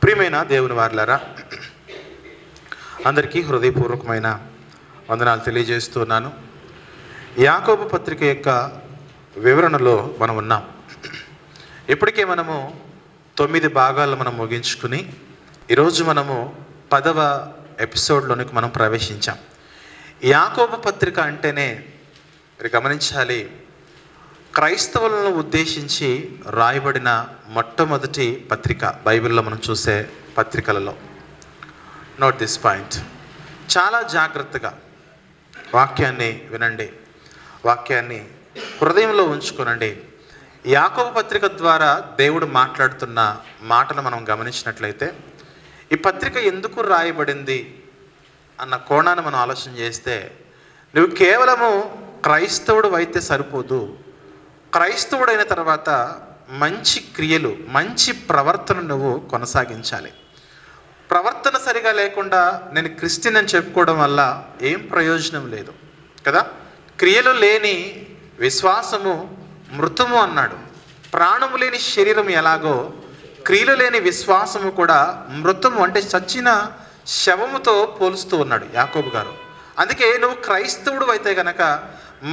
ప్రియమైన దేవుని వారలారా, అందరికీ హృదయపూర్వకమైన వందనాలు తెలియజేస్తున్నాను. యాకోబు పత్రిక యొక్క వివరణలో మనం ఉన్నాం. ఇప్పటికే మనము 9 భాగాలు మనం ముగించుకుని ఈరోజు మనము 10వ ఎపిసోడ్లోనికి మనం ప్రవేశించాం. యాకోబు పత్రిక అంటేనే మీరు గమనించాలి, క్రైస్తవులను ఉద్దేశించి రాయబడిన మొట్టమొదటి పత్రిక బైబిల్లో మనం చూసే పత్రికలలో. Note this point. చాలా జాగ్రత్తగా వాక్యాన్ని వినండి, వాక్యాన్ని హృదయంలో ఉంచుకోనండి. యాకోబు పత్రిక ద్వారా దేవుడు మాట్లాడుతున్న మాటలు మనం గమనించినట్లయితే, ఈ పత్రిక ఎందుకు రాయబడింది అన్న కోణాన్ని మనం ఆలోచన చేస్తే, నువ్వు కేవలము క్రైస్తవుడు అయితే సరిపోదు. క్రైస్తవుడైన తర్వాత మంచి క్రియలు, మంచి ప్రవర్తన నువ్వు కొనసాగించాలి. ప్రవర్తన సరిగా లేకుండా నేను క్రిస్టియన్ అని చెప్పుకోవడం వల్ల ఏం ప్రయోజనం లేదు కదా. క్రియలు లేని విశ్వాసము మృతము అన్నాడు. ప్రాణము లేని శరీరం ఎలాగో క్రియలు లేని విశ్వాసము కూడా మృతము, అంటే చచ్చిన శవముతో పోలుస్తూ ఉన్నాడు యాకోబు గారు. అందుకే నువ్వు క్రైస్తవుడు అయితే గనక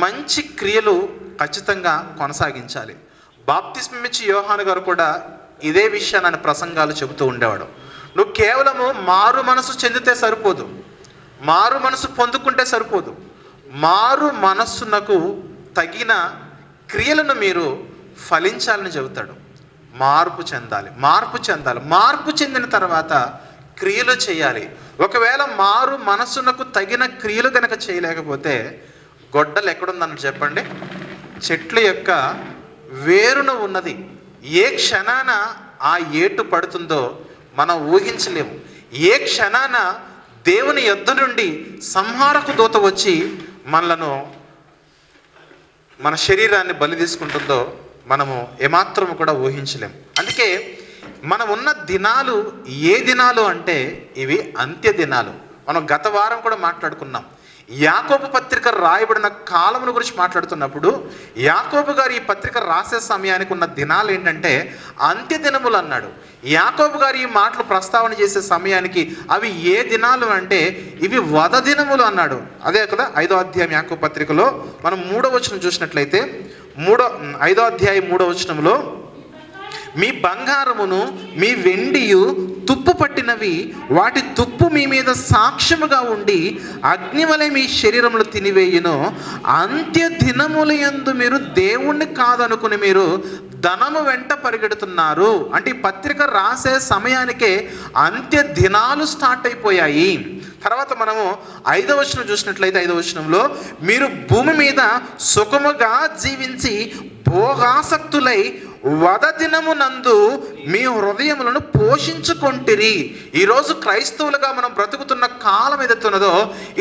మంచి క్రియలు ఖచ్చితంగా కొనసాగించాలి. బాప్తిస్మం ఇచ్చి యోహాను గారు కూడా ఇదే విషయాన్ని ఆయన ప్రసంగాలు చెబుతూ ఉండేవాడు. నువ్వు కేవలము మారు మనసు చెందితే సరిపోదు, మారు మనసు పొందుకుంటే సరిపోదు. మారు మనస్సునకు తగిన క్రియలను మీరు ఫలించాలని చెబుతాడు. మార్పు చెందాలి, మార్పు చెందాలి. మార్పు చెందిన తర్వాత క్రియలు చేయాలి. ఒకవేళ మారు మనస్సునకు తగిన క్రియలు కనుక చేయలేకపోతే గొడ్డలు ఎక్కడుందని చెప్పండి? చెట్ల యొక్క వేరున ఉన్నది. ఏ క్షణాన ఆ ఏటు పడుతుందో మనం ఊహించలేము. ఏ క్షణాన దేవుని యొద్ద నుండి సంహారక దూత వచ్చి మన శరీరాన్ని బలి తీసుకుంటుందో మనము ఏమాత్రము కూడా ఊహించలేము. అందుకే మనం ఉన్న దినాలు ఏ దినాలు అంటే ఇవి అంత్య దినాలు. మనం గత వారం కూడా మాట్లాడుకున్నాం. యాకోబు పత్రిక రాయబడిన కాలముల గురించి మాట్లాడుతున్నప్పుడు యాకోబు గారు ఈ పత్రిక రాసే సమయానికి ఉన్న దినాలు ఏంటంటే అంత్య దినములు అన్నాడు. యాకోబు గారు ఈ మాటలు ప్రస్తావన చేసే సమయానికి అవి ఏ దినాలు అంటే ఇవి వధ దినములు అన్నాడు. అదే కదా 5వ అధ్యాయం యాకోబు పత్రికలో మనం 3వ వచనం చూసినట్లయితే 5వ అధ్యాయం 3వ వచనంలో, మీ బంగారమును మీ వెండియు తుప్పు పట్టినవి, వాటి తుప్పు మీ మీద సాక్ష్యముగా ఉండి అగ్ని వలె మీ శరీరములు తినివేయును. అంత్య దినములయందు మీరు దేవుణ్ణి కాదనుకుని మీరు ధనము వెంట పరిగెడుతున్నారు. అంటే ఈ పత్రిక రాసే సమయానికే అంత్య దినాలు స్టార్ట్ అయిపోయాయి. తర్వాత మనము 5వ వచనం చూసినట్లయితే 5వ వచనంలో, మీరు భూమి మీద సుఖముగా జీవించి భోగాసక్తులై వధ దినమునందు మీ హృదయములను పోషించుకొంటిరి. ఈరోజు క్రైస్తవులుగా మనం బ్రతుకుతున్న కాలం ఏదైతున్నదో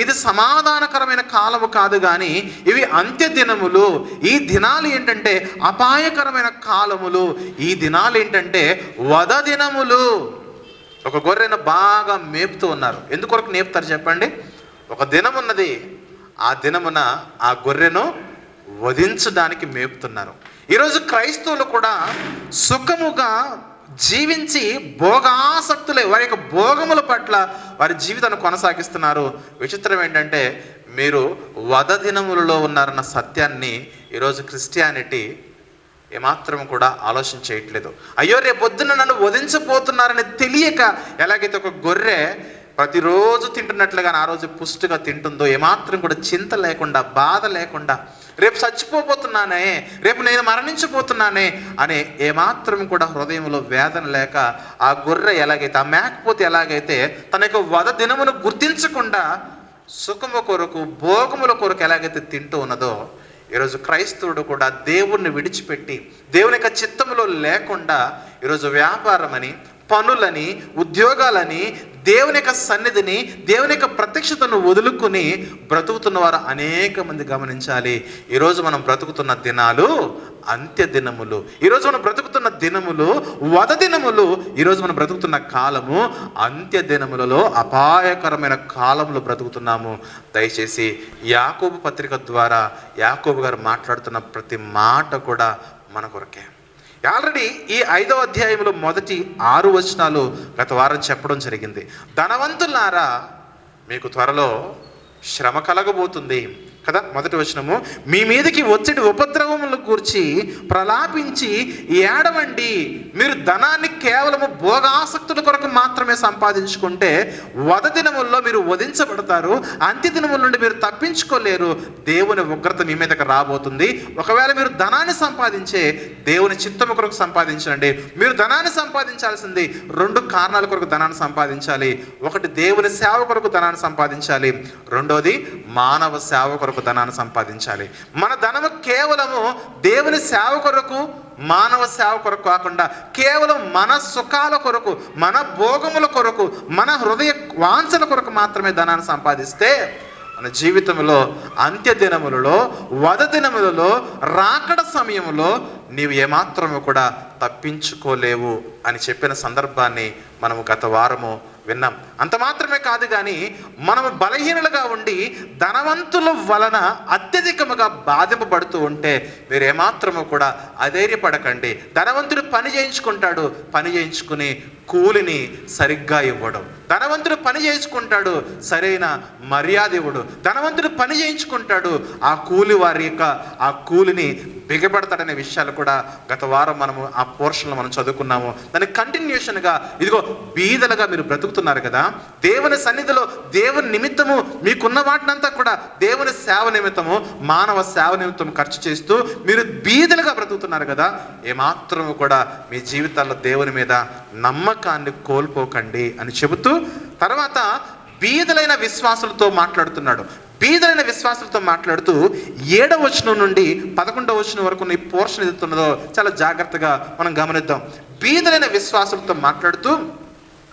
ఇది సమాధానకరమైన కాలము కాదు, కానీ ఇవి అంత్య దినములు. ఈ దినాలు ఏంటంటే అపాయకరమైన కాలములు. ఈ దినాలు ఏంటంటే వధ దినములు. ఒక గొర్రెను బాగా మేపుతూ ఉన్నారు. ఎందుకొరకు మేపుతారు చెప్పండి? ఒక దినం ఉన్నది, ఆ దినమున ఆ గొర్రెను వధించడానికి మేపుతున్నారు. ఈరోజు క్రైస్తవులు కూడా సుఖముగా జీవించి భోగాసక్తులే వారి యొక్క భోగముల పట్ల వారి జీవితాన్ని కొనసాగిస్తున్నారు. విచిత్రం ఏంటంటే మీరు వధ దినములలో ఉన్నారన్న సత్యాన్ని ఈరోజు క్రిస్టియానిటీ ఏమాత్రం కూడా ఆలోచన చేయట్లేదు. అయ్యో రేపొద్దున నన్ను వధించబోతున్నారని తెలియక ఎలాగైతే ఒక గొర్రె ప్రతిరోజు తింటున్నట్లుగా ఆ రోజు పుష్టిగా తింటుందో, ఏమాత్రం కూడా చింత లేకుండా, బాధ లేకుండా, రేపు చచ్చిపోతున్నానే, రేపు నేను మరణించబోతున్నానే అనే ఏమాత్రం కూడా హృదయంలో వేదన లేక ఆ గొర్రె ఎలాగైతే, ఆ మేకపోతే ఎలాగైతే తన యొక్క వధ దినమును గుర్తించకుండా సుఖము కొరకు, భోగముల కొరకు ఎలాగైతే తింటూ ఉన్నదో, ఈరోజు క్రైస్తవుడు కూడా దేవుణ్ణి విడిచిపెట్టి దేవుని యొక్క చిత్తములో లేకుండా ఈరోజు వ్యాపారమని, పనులని, ఉద్యోగాలని, దేవుని యొక్క సన్నిధిని, దేవుని యొక్క ప్రత్యక్షతను వదులుకుని బ్రతుకుతున్న వారు అనేక మంది గమనించాలి. ఈరోజు మనం బ్రతుకుతున్న దినాలు అంత్య దినములు. ఈరోజు మనం బ్రతుకుతున్న దినములు వధ దినములు. ఈరోజు మనం బ్రతుకుతున్న కాలము అంత్య దినములలో అపాయకరమైన కాలములు బ్రతుకుతున్నాము. దయచేసి యాకోబు పత్రిక ద్వారా యాకోబు గారు మాట్లాడుతున్న ప్రతి మాట కూడా మన కొరకే. ఆల్రెడీ ఈ 5వ అధ్యాయంలో మొదటి 6 వచనాలు గత వారం చెప్పడం జరిగింది. ధనవంతులారా, మీకు త్వరలో శ్రమ కలగబోతుంది కదా. మొదటి వచనము, మీ మీదకి వచ్చేటి ఉపద్రవములను గూర్చి ప్రలాపించి ఏడవండి. మీరు ధనాన్ని కేవలము భోగాసక్తుల కొరకు మాత్రమే సంపాదించుకుంటే వద దినముల్లో మీరు వధించబడతారు. అంత్య దినముల నుండి మీరు తప్పించుకోలేరు. దేవుని ఉగ్రత మీ మీదకి రాబోతుంది. ఒకవేళ మీరు ధనాన్ని సంపాదించే దేవుని చిత్తము కొరకు సంపాదించండి. మీరు ధనాన్ని సంపాదించాల్సింది 2 కారణాల కొరకు ధనాన్ని సంపాదించాలి. ఒకటి, దేవుని సేవ కొరకు ధనాన్ని సంపాదించాలి. రెండోది, మానవ సేవ కొరకు ధనాన్ని సంపాదించాలి. మన ధనము కేవలము దేవుని సేవ కొరకు, మానవ సేవ కొరకు కాకుండా కేవలం మన సుఖాల కొరకు, మన భోగముల కొరకు, మన హృదయ వాంఛల కొరకు మాత్రమే ధనాన్ని సంపాదిస్తే మన జీవితంలో అంత్య దినములలో, వద దినములలో, రాకడ సమయంలో నీవు ఏమాత్రము కూడా తప్పించుకోలేవు అని చెప్పిన సందర్భాన్ని మనము గత వారము విన్నాం. అంత మాత్రమే కాదు కానీ మనము బలహీనులుగా ఉండి ధనవంతుల వలన అత్యధికముగా బాధింపబడుతూ ఉంటే మీరు ఏమాత్రము కూడా అధైర్యపడకండి. ధనవంతుడు పని చేయించుకుంటాడు, పని చేయించుకుని కూలిని సరిగ్గా ఇవ్వడం. ధనవంతుడు పని చేయించుకుంటాడు, సరైన మర్యాద ఇవ్వడు. ధనవంతుడు పని చేయించుకుంటాడు, ఆ కూలి వారి యొక్క ఆ కూలిని బిగబడతాడనే విషయాలు కూడా గత వారం మనము ఆ పోర్షన్లో మనం చదువుకున్నాము. దాని కంటిన్యూషన్గా ఇదిగో బీదలుగా మీరు బ్రతుకుతున్నారు కదా, దేవుని సన్నిధిలో దేవుని నిమిత్తము మీకున్న వాటినంతా కూడా దేవుని సేవ నిమిత్తము, మానవ సేవ నిమిత్తం ఖర్చు చేస్తూ మీరు బీదలుగా బ్రతుకుతున్నారు కదా, ఏమాత్రము కూడా మీ జీవితాల్లో దేవుని మీద నమ్మకాన్ని కోల్పోకండి అని చెబుతూ తర్వాత బీదలైన విశ్వాసులతో మాట్లాడుతున్నాడు. బీదలైన విశ్వాసులతో మాట్లాడుతూ 7వ వచనం నుండి 11వ వచనం వరకు ఈ పోర్షన్ ఎదుగుతున్నదో చాలా జాగ్రత్తగా మనం గమనిద్దాం. బీదలైన విశ్వాసులతో మాట్లాడుతూ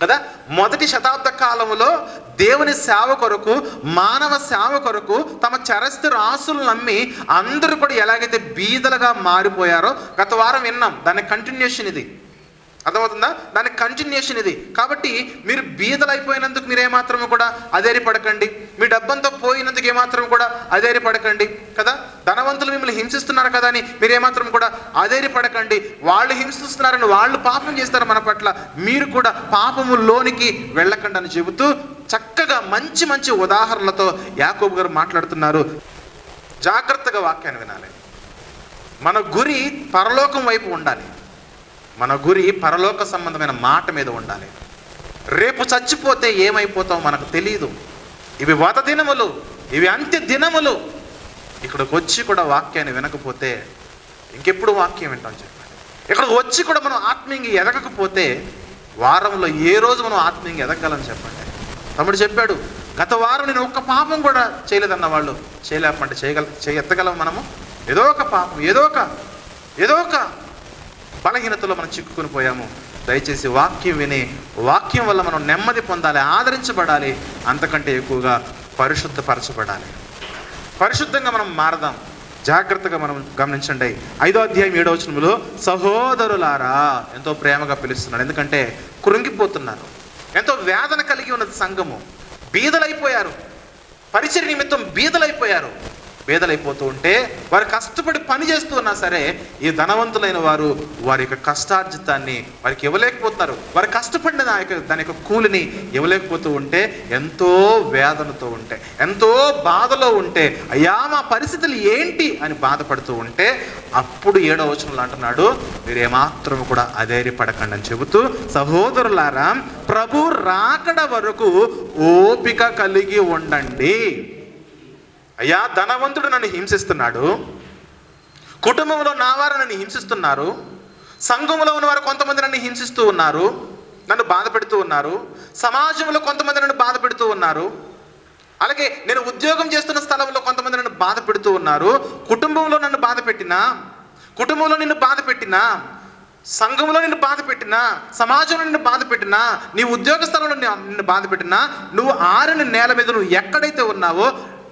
కదా, మొదటి శతాబ్ద కాలంలో దేవుని సేవ కొరకు, మానవ సేవ కొరకు తమ చరస్థిర ఆస్తులను నమ్మి అందరూ కూడా ఎలాగైతే బీదలుగా మారిపోయారో గత వారం విన్నాం. దాని కంటిన్యూషన్ ఇది. అర్థమవుతుందా? దాని కంటిన్యూషన్ ఇది. కాబట్టి మీరు బీదలైపోయినందుకు మీరు ఏమాత్రము కూడా అధైర్యపడకండి. మీ డబ్బంతా పోయినందుకు ఏమాత్రం కూడా అధైర్యపడకండి కదా. ధనవంతులు మిమ్మల్ని హింసిస్తున్నారు కదా అని మీరు ఏమాత్రం కూడా అధైర్యపడకండి. వాళ్ళు హింసిస్తున్నారని, వాళ్ళు పాపం చేస్తారు మన పట్ల, మీరు కూడా పాపములోనికి వెళ్ళకండి అని చెబుతూ చక్కగా మంచి మంచి ఉదాహరణలతో యాకోబు గారు మాట్లాడుతున్నారు. జాగ్రత్తగా వాక్యాన్ని వినాలి. మన గురి పరలోకం వైపు ఉండాలి. మన గురి పరలోక సంబంధమైన మాట మీద ఉండాలి. రేపు చచ్చిపోతే ఏమైపోతామో మనకు తెలియదు. ఇవి వద దినములు, ఇవి అంత్య దినములు. ఇక్కడికి వచ్చి కూడా వాక్యాన్ని వినకపోతే ఇంకెప్పుడు వాక్యం వింటాం చెప్పండి. ఇక్కడికి వచ్చి కూడా మనం ఆత్మీయంగా ఎదగకపోతే వారంలో ఏ రోజు మనం ఆత్మీయంగా ఎదగలం చెప్పండి. తమ్ముడు చెప్పాడు, గత వారం నేను ఒక్క పాపం కూడా చేయలేదన్న వాళ్ళు చేయలేకపోతే ఎత్తగలం మనము? ఏదో ఒక పాపం, ఏదో ఒక బలహీనతలో మనం చిక్కుకొని పోయాము. దయచేసి వాక్యం విని వాక్యం వల్ల మనం నెమ్మది పొందాలి, ఆదరించబడాలి, అంతకంటే ఎక్కువగా పరిశుద్ధపరచబడాలి. పరిశుద్ధంగా మనం మారదాం. జాగ్రత్తగా మనం గమనించండి. 5వ అధ్యాయం 7వ వచనంలో సహోదరులారా ఎంతో ప్రేమగా పిలుస్తున్నాడు. ఎందుకంటే కృంగిపోతున్నారు, ఎంతో వేదన కలిగి ఉన్నది సంఘము. బీదలైపోయారు, పరిచర్య నిమిత్తం బీదలైపోయారు. బేదలైపోతూ ఉంటే వారు కష్టపడి పని చేస్తూ ఉన్నా సరే ఈ ధనవంతులైన వారు వారి యొక్క కష్టార్జితాన్ని వారికి ఇవ్వలేకపోతున్నారు. వారు కష్టపడిన దాని యొక్క కూలిని ఇవ్వలేకపోతూ ఉంటే ఎంతో వేదనతో ఉంటే, ఎంతో బాధలో ఉంటే, అయ్యా మా పరిస్థితులు ఏంటి అని బాధపడుతూ ఉంటే అప్పుడు 7వ వచనంలో అంటున్నాడు, మీరు ఏమాత్రం కూడా అధైర్యపడకండి అని చెబుతూ, సహోదరులారా ప్రభు రాకడ వరకు ఓపిక కలిగి ఉండండి. అయ్యా ధనవంతుడు నన్ను హింసిస్తున్నాడు, కుటుంబంలో నా వారు నన్ను హింసిస్తున్నారు, సంఘంలో ఉన్నవారు కొంతమంది నన్ను హింసిస్తూ ఉన్నారు, నన్ను బాధ పెడుతూ ఉన్నారు, సమాజంలో కొంతమంది నన్ను బాధ పెడుతూ ఉన్నారు, అలాగే నేను ఉద్యోగం చేస్తున్న స్థలంలో కొంతమంది నన్ను బాధ పెడుతూ ఉన్నారు. కుటుంబంలో నన్ను బాధ పెట్టినా, కుటుంబంలో నిన్ను బాధ పెట్టినా, సంఘంలో నిన్ను బాధ పెట్టినా, సమాజంలో నిన్ను బాధ పెట్టినా, నీ ఉద్యోగ స్థలంలో నిన్ను బాధ పెట్టినా, నువ్వు ఆరిన నేల మీద నువ్వు ఎక్కడైతే ఉన్నావో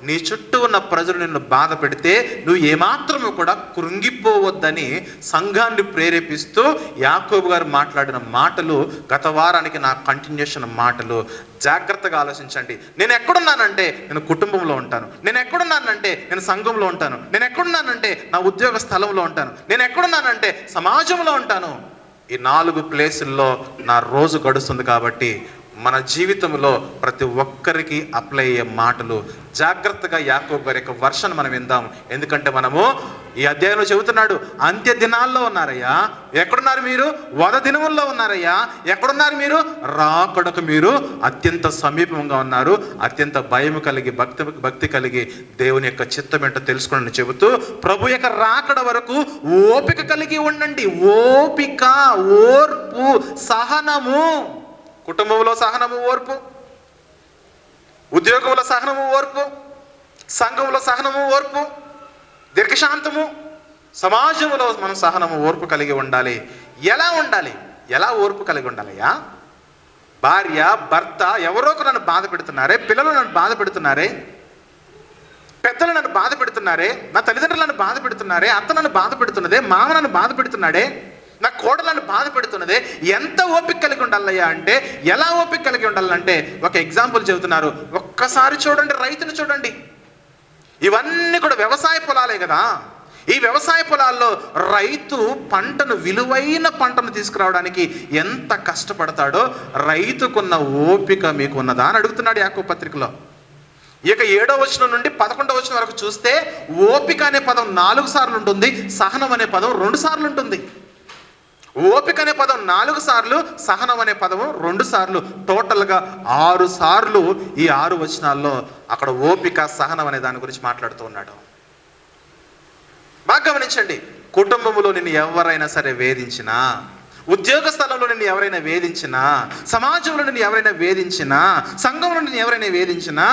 నీ చుట్టూ ఉన్న ప్రజలు నిన్ను బాధ పెడితే నువ్వు ఏమాత్రము కూడా కృంగిపోవద్దని సంఘాన్ని ప్రేరేపిస్తూ యాకోబు గారు మాట్లాడిన మాటలు గత వారానికి నా కంటిన్యూషన్ మాటలు. జాగ్రత్తగా ఆలోచించండి. నేను ఎక్కడున్నానంటే నేను కుటుంబంలో ఉంటాను, నేను ఎక్కడున్నానంటే నేను సంఘంలో ఉంటాను, నేను ఎక్కడున్నానంటే నా ఉద్యోగ స్థలంలో ఉంటాను, నేను ఎక్కడున్నానంటే సమాజంలో ఉంటాను. ఈ 4 ప్లేసుల్లో నా రోజు గడుస్తుంది. కాబట్టి మన జీవితంలో ప్రతి ఒక్కరికి అప్లై అయ్యే మాటలు జాగ్రత్తగా యాకోబు గారి యొక్క వర్షను మనం విందాం. ఎందుకంటే మనము ఈ అధ్యాయంలో చెబుతున్నాడు, అంత్య దినాల్లో ఉన్నారయ్యా. ఎక్కడున్నారు మీరు? వధ దినముల్లో ఉన్నారయ్యా. ఎక్కడున్నారు మీరు? రాకడకు మీరు అత్యంత సమీపంగా ఉన్నారు. అత్యంత భయం కలిగి భక్తి కలిగి దేవుని యొక్క చిత్తం ఏంటో తెలుసుకోండి చెబుతూ, ప్రభు యొక్క రాకడ వరకు ఓపిక కలిగి ఉండండి. ఓపిక, ఓర్పు, సహనము. కుటుంబంలో సహనము, ఓర్పు, ఉద్యోగంలో సహనము, ఓర్పు, సంఘంలో సహనము, ఓర్పు, దీర్ఘశాంతము, సమాజంలో మనం సహనము, ఓర్పు కలిగి ఉండాలి. ఎలా ఉండాలి? ఎలా ఓర్పు కలిగి ఉండాలయ్యా? భార్య, భర్త ఎవరో ఒకరు నన్ను బాధ పెడుతున్నారే, పిల్లలు నన్ను బాధ పెడుతున్నారే, పెద్దలు నన్ను బాధ పెడుతున్నారే, నా తల్లిదండ్రులు నన్ను బాధ పెడుతున్నారే, అత్త నన్ను బాధ పెడుతున్నదే, మామ నన్ను బాధ పెడుతున్నాడే, నా కోడలను బాధ పెడుతున్నదే. ఎంత ఓపిక కలిగి ఉండాలయ్యా అంటే, ఎలా ఓపిక కలిగి ఉండాలంటే ఒక ఎగ్జాంపుల్ చెబుతున్నారు. ఒక్కసారి చూడండి, రైతును చూడండి. ఇవన్నీ కూడా వ్యవసాయ పొలాలే కదా. ఈ వ్యవసాయ పొలాల్లో రైతు పంటను, విలువైన పంటను తీసుకురావడానికి ఎంత కష్టపడతాడో రైతుకున్న ఓపిక మీకు ఉన్నదా అని అడుగుతున్నాడు యాకోబు పత్రికలో. ఇక 7వ వచనం నుండి 11వ వచనం వరకు చూస్తే ఓపిక అనే పదం 4 సార్లు ఉంటుంది, సహనం అనే పదం 2 సార్లు ఉంటుంది. ఓపిక అనే పదం 4 సార్లు, సహనం అనే పదము 2 సార్లు, టోటల్గా 6 సార్లు ఈ 6 వచనాల్లో అక్కడ ఓపిక, సహనం అనే దాని గురించి మాట్లాడుతూ ఉన్నాడు. బాగా గమనించండి. కుటుంబంలో నిన్ను ఎవరైనా సరే వేధించినా, ఉద్యోగ స్థలంలో నిన్ను ఎవరైనా వేధించినా, సమాజంలో నిన్ను ఎవరైనా వేధించినా, సంఘంలో నిన్ను ఎవరైనా వేధించినా,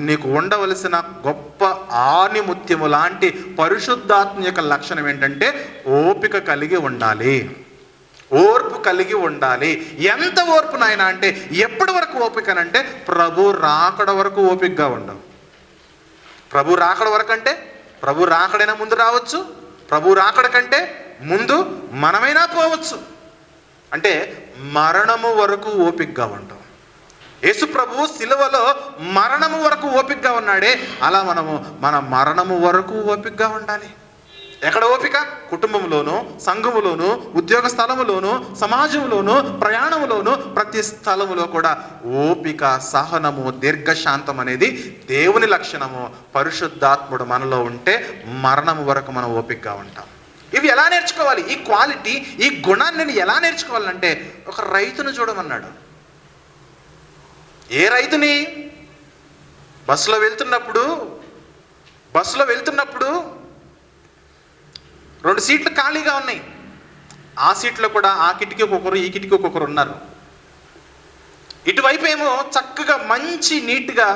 నీకు ఉండవలసిన గొప్ప ఆణిముత్యము లాంటి పరిశుద్ధాత్మ యొక్క లక్షణం ఏంటంటే ఓపిక కలిగి ఉండాలి, ఓర్పు కలిగి ఉండాలి. ఎంత ఓర్పు నాయన అంటే ఎప్పటి వరకు ఓపికనంటే ప్రభు రాకడ వరకు ఓపికగా ఉండవు. ప్రభు రాకడ వరకు అంటే ప్రభు రాకడైనా ముందు రావచ్చు, ప్రభు రాకడ కంటే ముందు మనమైనా పోవచ్చు. అంటే మరణము వరకు ఓపికగా ఉండవు. యేసు ప్రభు సిలువలో మరణము వరకు ఓపికగా ఉన్నాడే, అలా మనము మన మరణము వరకు ఓపికగా ఉండాలి. ఎక్కడ ఓపిక? కుటుంబంలోను, సంఘములోను, ఉద్యోగ స్థలములోను, సమాజంలోను, ప్రయాణంలోను, ప్రతి స్థలములో కూడా ఓపిక, సహనము, దీర్ఘశాంతం అనేది దేవుని లక్షణము. పరిశుద్ధాత్ముడు మనలో ఉంటే మరణం వరకు మనం ఓపికగా ఉంటాం. ఇవి ఎలా నేర్చుకోవాలి? ఈ క్వాలిటీ, ఈ గుణాన్ని నేను ఎలా నేర్చుకోవాలంటే ఒక రైతును చూడమన్నాడు. ఏ రైతుని? బస్సులో వెళ్తున్నప్పుడు 2 సీట్లు ఖాళీగా ఉన్నాయి. ఆ సీట్లో కూడా ఆ కిటికీకి ఒకరు, ఈ కిటికీకి ఒకరు ఉన్నారు. ఇటువైపు ఏమో చక్కగా మంచి నీట్గా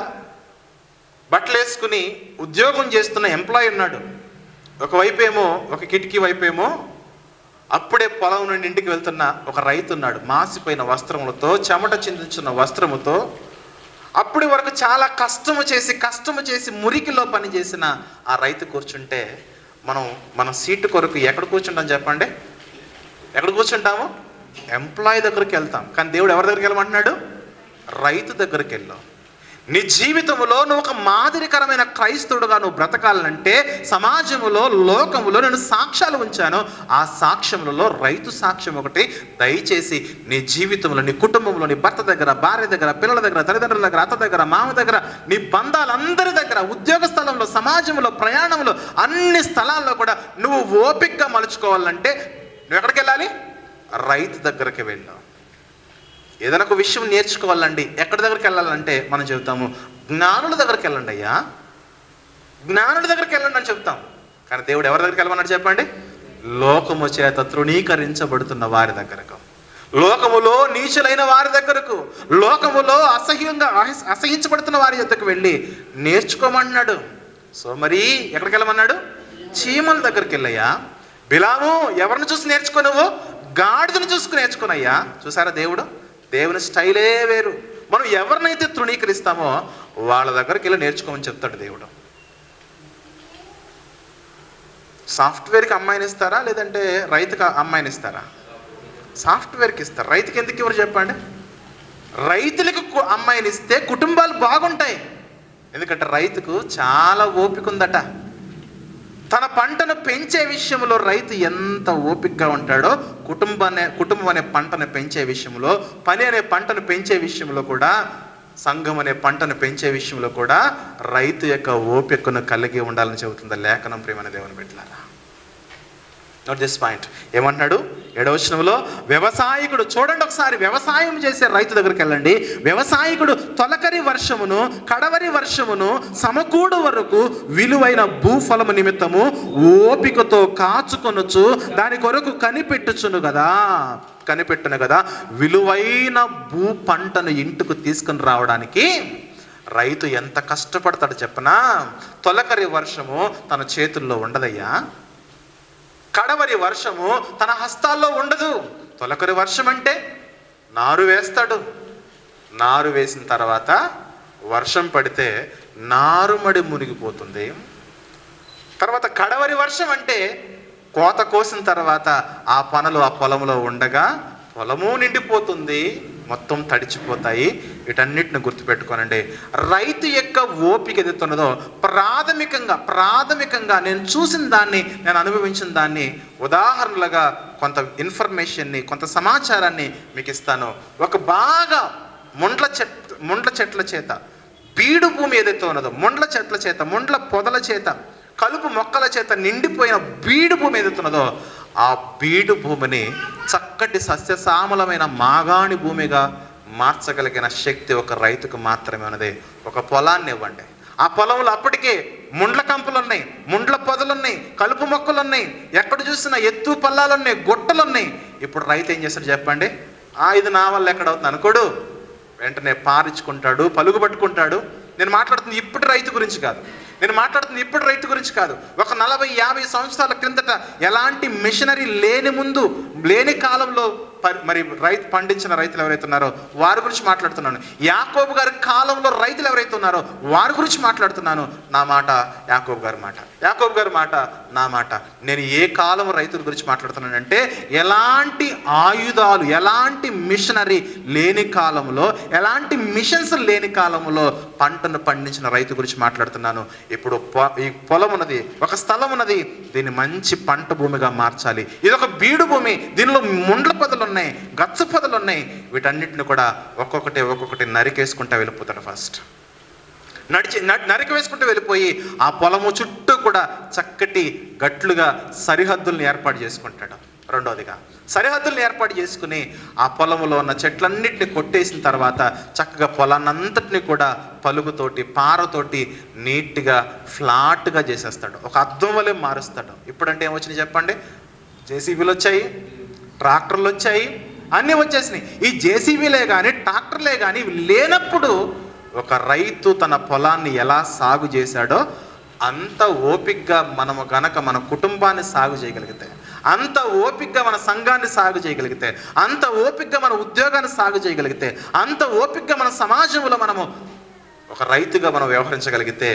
బట్టలు వేసుకుని ఉద్యోగం చేస్తున్న ఎంప్లాయీ ఉన్నాడు. ఒకవైపు ఏమో, ఒక కిటికీ వైపు ఏమో అప్పుడే పొలం నుండి ఇంటికి వెళ్తున్న ఒక రైతు ఉన్నాడు. మాసిపోయిన వస్త్రములతో, చెమట చిందించిన వస్త్రముతో, అప్పటి వరకు చాలా కష్టము చేసి మురికిలో పని చేసిన ఆ రైతు కూర్చుంటే మన సీటు కొరకు ఎక్కడ కూర్చుంటాం చెప్పండి? ఎక్కడ కూర్చుంటాము? ఎంప్లాయీ దగ్గరికి వెళ్తాం. కానీ దేవుడు ఎవరి దగ్గరికి వెళ్ళమంటున్నాడు? రైతు దగ్గరికి వెళ్ళాం. నీ జీవితంలో నువ్వు ఒక మాదిరికరమైన క్రైస్తవుడుగా నువ్వు బ్రతకాలంటే సమాజంలో, లోకములో నేను సాక్ష్యాలు ఉంచాను. ఆ సాక్ష్యములలో రైతు సాక్ష్యం ఒకటి. దయచేసి నీ జీవితంలో, నీ కుటుంబంలో, నీ భర్త దగ్గర, భార్య దగ్గర, పిల్లల దగ్గర, తల్లిదండ్రుల దగ్గర, అత్త దగ్గర, మామ దగ్గర, నీ బంధాలందరి దగ్గర, ఉద్యోగ స్థలంలో, సమాజంలో, ప్రయాణంలో, అన్ని స్థలాల్లో కూడా నువ్వు ఓపికగా మలుచుకోవాలంటే నువ్వు ఎక్కడికి వెళ్ళాలి? రైతు దగ్గరికి వెళ్ళావు. ఏదైనా ఒక విషయం నేర్చుకోవాలండి, ఎక్కడి దగ్గరికి వెళ్ళాలంటే మనం చెబుతాము జ్ఞానుల దగ్గరికి వెళ్ళండి అయ్యా, జ్ఞానుల దగ్గరికి వెళ్ళండి అని చెప్తాం. కానీ దేవుడు ఎవరి దగ్గరికి వెళ్ళమన్నాడు చెప్పండి? లోకము చేత తృణీకరించబడుతున్న వారి దగ్గరకు, లోకములో నీచులైన వారి దగ్గరకు, లోకములో అసహించబడుతున్న వారి యొద్దకు వెళ్ళి నేర్చుకోమన్నాడు. సో మరి ఎక్కడికి వెళ్ళమన్నాడు? చీమల దగ్గరికి వెళ్ళయ్యా. బిలాము ఎవరిని చూసి నేర్చుకున్నావు? గాడిదను చూసుకుని నేర్చుకున్నాయ్యా. చూసారా దేవుని స్టైలే వేరు. మనం ఎవరినైతే తృణీకరిస్తామో వాళ్ళ దగ్గరికి వెళ్ళి నేర్చుకోమని చెప్తాడు దేవుడు. సాఫ్ట్వేర్కి అమ్మాయిని ఇస్తారా, లేదంటే రైతుకి అమ్మాయిని ఇస్తారా? సాఫ్ట్వేర్కి ఇస్తారు. రైతుకి ఎందుకు ఎవరు చెప్పండి? రైతులకు అమ్మాయిని ఇస్తే కుటుంబాలు బాగుంటాయి. ఎందుకంటే రైతుకు చాలా ఓపిక ఉందట. తన పంటను పెంచే విషయంలో రైతు ఎంత ఓపికగా ఉంటాడో, కుటుంబం అనే పంటను పెంచే విషయంలో, పని అనే పంటను పెంచే విషయంలో కూడా, సంఘం అనే పంటను పెంచే విషయంలో కూడా రైతు యొక్క ఓపికను కలిగి ఉండాలని చెబుతుంది లేఖనం. ప్రియమైన దేవుని బిడ్డలారా, నోట్ దిస్ పాయింట్. ఏమంటున్నాడు 7వ వచనంలో? వ్యవసాయకుడు, చూడండి ఒకసారి, వ్యవసాయం చేసే రైతు దగ్గరికి వెళ్ళండి. వ్యవసాయకుడు తొలకరి వర్షమును కడవరి వర్షమును సమకూడు వరకు విలువైన భూఫలము నిమిత్తము ఓపికతో కాచుకొనుచు దాని కొరకు కనిపెట్టును కదా. విలువైన భూ పంటను ఇంటికి తీసుకుని రావడానికి రైతు ఎంత కష్టపడతాడు చెప్పనా? తొలకరి వర్షము తన చేతుల్లో ఉండదయ్యా, కడవరి వర్షము తన హస్తాల్లో ఉండదు. తొలకరి వర్షం అంటే నారు వేస్తాడు, నారు వేసిన తర్వాత వర్షం పడితే నారుమడి మునిగిపోతుంది. తర్వాత కడవరి వర్షం అంటే కోత కోసిన తర్వాత ఆ పనులు ఆ పొలంలో ఉండగా పొలము నిండిపోతుంది, మొత్తం తడిచిపోతాయి. వీటన్నిటిని గుర్తుపెట్టుకోనండి. రైతు యొక్క ఓపిక ఎదుగుతున్నదో ప్రాథమికంగా నేను చూసిన దాన్ని, నేను అనుభవించిన దాన్ని ఉదాహరణలుగా కొంత ఇన్ఫర్మేషన్ని, కొంత సమాచారాన్ని మీకు ఇస్తాను. ఒక బాగా ముండ్ల చెట్ల చేత, బీడు భూమి ఏదైతే ఉన్నదో, ముండ్ల చెట్ల చేత, ముండ్ల పొదల చేత, కలుపు మొక్కల చేత నిండిపోయిన బీడు భూమి ఏదైతున్నదో ఆ బీడు భూమిని చక్కటి సస్యశ్యామలమైన మాగాణి భూమిగా మార్చగలిగిన శక్తి ఒక రైతుకు మాత్రమే ఉన్నది. ఒక పొలాన్ని ఇవ్వండి, ఆ పొలంలో అప్పటికే ముండ్ల కంపులు ఉన్నాయి, ముండ్ల పొదలు ఉన్నాయి, కలుపు మొక్కలు ఉన్నాయి, ఎక్కడ చూసినా ఎత్తు పల్లాలు ఉన్నాయి, గుట్టలు ఉన్నాయి. ఇప్పుడు రైతు ఏం చేస్తాడు చెప్పండి? ఇది నా వల్ల ఎక్కడవుతుంది అనుకోడు, వెంటనే పారించుకుంటాడు, పలుగు పట్టుకుంటాడు. నేను మాట్లాడుతుంది ఇప్పుడు రైతు గురించి కాదు. ఒక 40-50 సంవత్సరాల క్రిందట ఎలాంటి మిషనరీ లేని కాలంలో మరి పండించిన రైతులు ఎవరైతే ఉన్నారో వారి గురించి మాట్లాడుతున్నాను. యాకోబు గారి కాలంలో రైతులు ఎవరైతే ఉన్నారో వారి గురించి మాట్లాడుతున్నాను. నా మాట యాకోబు గారి మాట, నా మాట. నేను ఏ కాలం రైతుల గురించి మాట్లాడుతున్నానంటే, ఎలాంటి ఆయుధాలు, ఎలాంటి మిషనరీ లేని కాలంలో, ఎలాంటి మిషన్స్ లేని కాలంలో పంటను పండించిన రైతు గురించి మాట్లాడుతున్నాను. ఇప్పుడు ఈ పొలం ఉన్నది, ఒక స్థలం ఉన్నది, దీన్ని మంచి పంట భూమిగా మార్చాలి. ఇది ఒక బీడు భూమి, దీనిలో ముండ్ల పొదలు ఉన్నాయి, గచ్చ పొదలు ఉన్నాయి. వీటన్నిటిని కూడా ఒక్కొక్కటి నరికేసుకుంటా వెళ్ళిపోతాడు. ఫస్ట్ నరికి వేసుకుంటూ వెళ్ళిపోయి ఆ పొలము చుట్టూ కూడా చక్కటి గట్లుగా సరిహద్దుల్ని ఏర్పాటు చేసుకుంటాడు. రెండోదిగా సరిహద్దుల్ని ఏర్పాటు చేసుకుని ఆ పొలంలో ఉన్న చెట్లన్నింటినీ కొట్టేసిన తర్వాత చక్కగా పొలాన్నంతటిని కూడా పలుగుతోటి, పారతోటి నీట్గా ఫ్లాట్గా చేసేస్తాడు. ఒక అద్దం వలె మారుస్తాడు. ఇప్పుడంటే ఏమొచ్చినాయి చెప్పండి? జేసీబీలు వచ్చాయి, ట్రాక్టర్లు వచ్చాయి, అన్నీ వచ్చేసినాయి. ఈ జేసీబీలే కానీ ట్రాక్టర్లే కానీ లేనప్పుడు ఒక రైతు తన పొలాన్ని ఎలా సాగు చేశాడో అంత ఓపికగా మనము గనక మన కుటుంబాన్ని సాగు చేయగలిగితే, అంత ఓపికగా మన సంఘాన్ని సాగు చేయగలిగితే, అంత ఓపికగా మన ఉద్యోగాన్ని సాగు చేయగలిగితే, అంత ఓపికగా మన సమాజంలో మనము ఒక రైతుగా మనం వ్యవహరించగలిగితే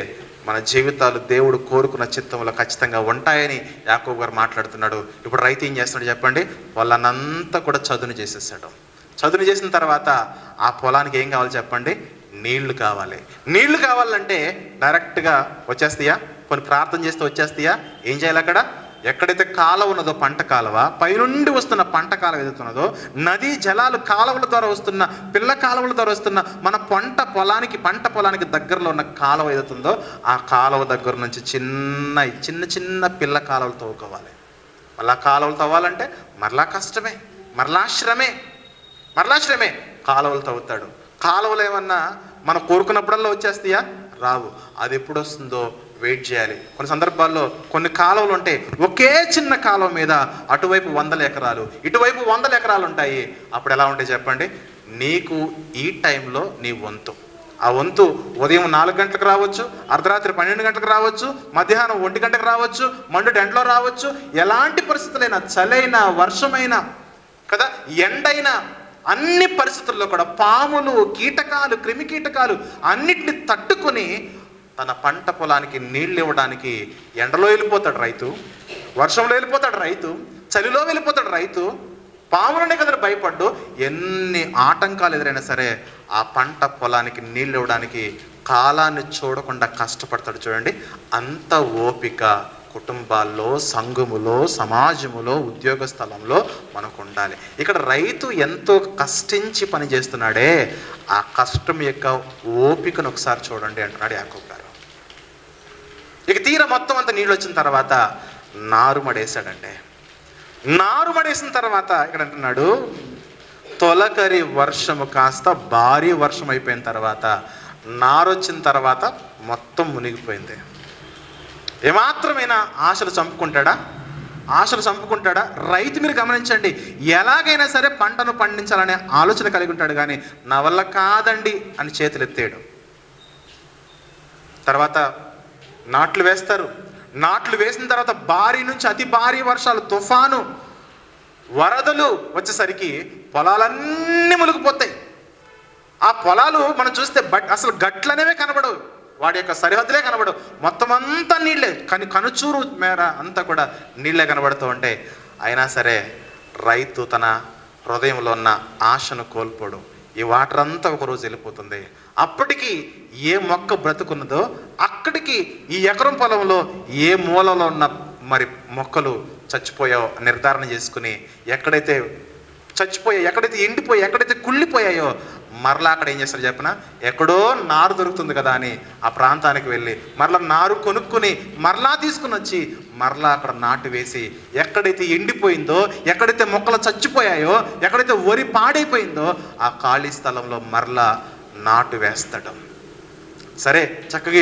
మన జీవితాలు దేవుడు కోరుకున్న చిత్తంలో ఖచ్చితంగా ఉంటాయని యాకోబు గారు మాట్లాడుతున్నాడు. ఇప్పుడు రైతు ఏం చేస్తున్నాడు చెప్పండి? పొలాన్నంతా కూడా చదును చేసేసాడు. చదును చేసిన తర్వాత ఆ పొలానికి ఏం కావాలి చెప్పండి? నీళ్లు కావాలంటే డైరెక్ట్గా వచ్చేస్తాయా? కొన్ని ప్రార్థన చేస్తే వచ్చేస్తాయా? ఏం చేయాలి? అక్కడ ఎక్కడైతే కాలువ ఉన్నదో, పంట కాలువ, పైనుండి వస్తున్న పంట కాలువ ఏదైతున్నదో, నదీ జలాలు కాలువల ద్వారా వస్తున్న, పిల్ల కాలువల ద్వారా వస్తున్న మన పంట పొలానికి దగ్గరలో ఉన్న కాలువ ఏదైతుందో ఆ కాలువ దగ్గర నుంచి చిన్న పిల్ల కాలువలు తవ్వుకోవాలి. మళ్ళా కాలువలు తవ్వాలంటే మరలా కష్టమే, మరలా శ్రమే. కాలువలు తవ్వుతాడు. కాలువలు ఏమన్నా మనం కోరుకున్నప్పుడల్లా వచ్చేస్తాయా? రావు. అది ఎప్పుడు వస్తుందో వెయిట్ చేయాలి. కొన్ని సందర్భాల్లో కొన్ని కాలువలు ఉంటాయి, ఒకే చిన్న కాలువ మీద అటువైపు 100 ఎకరాలు, ఇటువైపు 100 ఎకరాలు ఉంటాయి. అప్పుడు ఎలా ఉంటాయి చెప్పండి? నీకు ఈ టైంలో నీ వంతు, ఆ వంతు ఉదయం 4 గంటలకు రావచ్చు, అర్ధరాత్రి 12 గంటలకు రావచ్చు, మధ్యాహ్నం 1 గంటకు రావచ్చు, మండు ఎండలో రావచ్చు. ఎలాంటి పరిస్థితులైనా, చలైనా, వర్షమైనా కదా, ఎండైనా, అన్ని పరిస్థితుల్లో కూడా పాములు, కీటకాలు, క్రిమి కీటకాలు అన్నిటిని తట్టుకుని తన పంట పొలానికి నీళ్ళు ఇవ్వడానికి ఎండలో వెళ్ళిపోతాడు రైతు. వర్షంలో వెళ్ళిపోతాడు రైతు, చలిలో వెళ్ళిపోతాడు రైతు, పాములనే కదా భయపడ్డు. ఎన్ని ఆటంకాలు ఎదురైనా సరే ఆ పంట పొలానికి నీళ్ళు ఇవ్వడానికి కాలాన్ని చూడకుండా కష్టపడతాడు. చూడండి, అంత ఓపిక కుటుంబాల్లో, సంఘములో, సమాజములో, ఉద్యోగ స్థలంలో మనకు ఉండాలి. ఇక్కడ రైతు ఎంతో కష్టించి పని చేస్తున్నాడే, ఆ కష్టం యొక్క ఓపికను ఒకసారి చూడండి అంటున్నాడు యాకోబు గారు. ఇక తీర మొత్తం అంతా నీళ్ళు వచ్చిన తర్వాత నారుమడేశాడంటే, నారుమడేసిన తర్వాత ఇక్కడ అంటున్నాడు, తొలకరి వర్షము కాస్త భారీ వర్షం అయిపోయిన తర్వాత నారొచ్చిన తర్వాత మొత్తం మునిగిపోయింది. ఏమాత్రమైనా ఆశలు చంపుకుంటాడా? ఆశలు చంపుకుంటాడా? రైతు మీరు గమనించండి, ఎలాగైనా సరే పంటను పండించాలనే ఆలోచన కలిగి ఉంటాడు, కానీ నా వల్ల కాదండి అని చేతులు ఎత్తేయడు. తర్వాత నాట్లు వేస్తారు. నాట్లు వేసిన తర్వాత భారీ నుంచి అతి భారీ వర్షాలు, తుఫాను, వరదలు వచ్చేసరికి పొలాలన్నీ మునిగిపోతాయి. ఆ పొలాలు మనం చూస్తే అసలు గట్లనేవే కనబడవు, వాడి యొక్క సరిహద్దులే కనబడవు, మొత్తం అంతా నీళ్ళే, కానీ కనుచూరు మేర అంతా కూడా నీళ్ళే కనబడుతూ ఉంటాయి. అయినా సరే రైతు తన హృదయంలో ఉన్న ఆశను కోల్పోడు. ఈ వాటర్ అంతా ఒకరోజు వెళ్ళిపోతుంది. అప్పటికి ఏ మొక్క బ్రతుకున్నదో అక్కడికి ఈ ఎకరం పొలంలో ఏ మూలలో ఉన్న మరి మొక్కలు చచ్చిపోయాయో నిర్ధారణ చేసుకుని, ఎక్కడైతే చచ్చిపోయాయో, ఎక్కడైతే ఎండిపోయాయో, ఎక్కడైతే కుళ్ళిపోయాయో మరలా అక్కడ ఏం చేస్తారు చెప్పిన, ఎక్కడో నారు దొరుకుతుంది కదా అని ఆ ప్రాంతానికి వెళ్ళి మరలా నారు కొనుక్కుని మరలా తీసుకుని వచ్చి మరలా అక్కడ నాటు వేసి, ఎక్కడైతే ఎండిపోయిందో, ఎక్కడైతే మొక్కలు చచ్చిపోయాయో, ఎక్కడైతే వరి పాడైపోయిందో ఆ ఖాళీ స్థలంలో మరలా నాటు వేస్తాడు. సరే, చక్కగా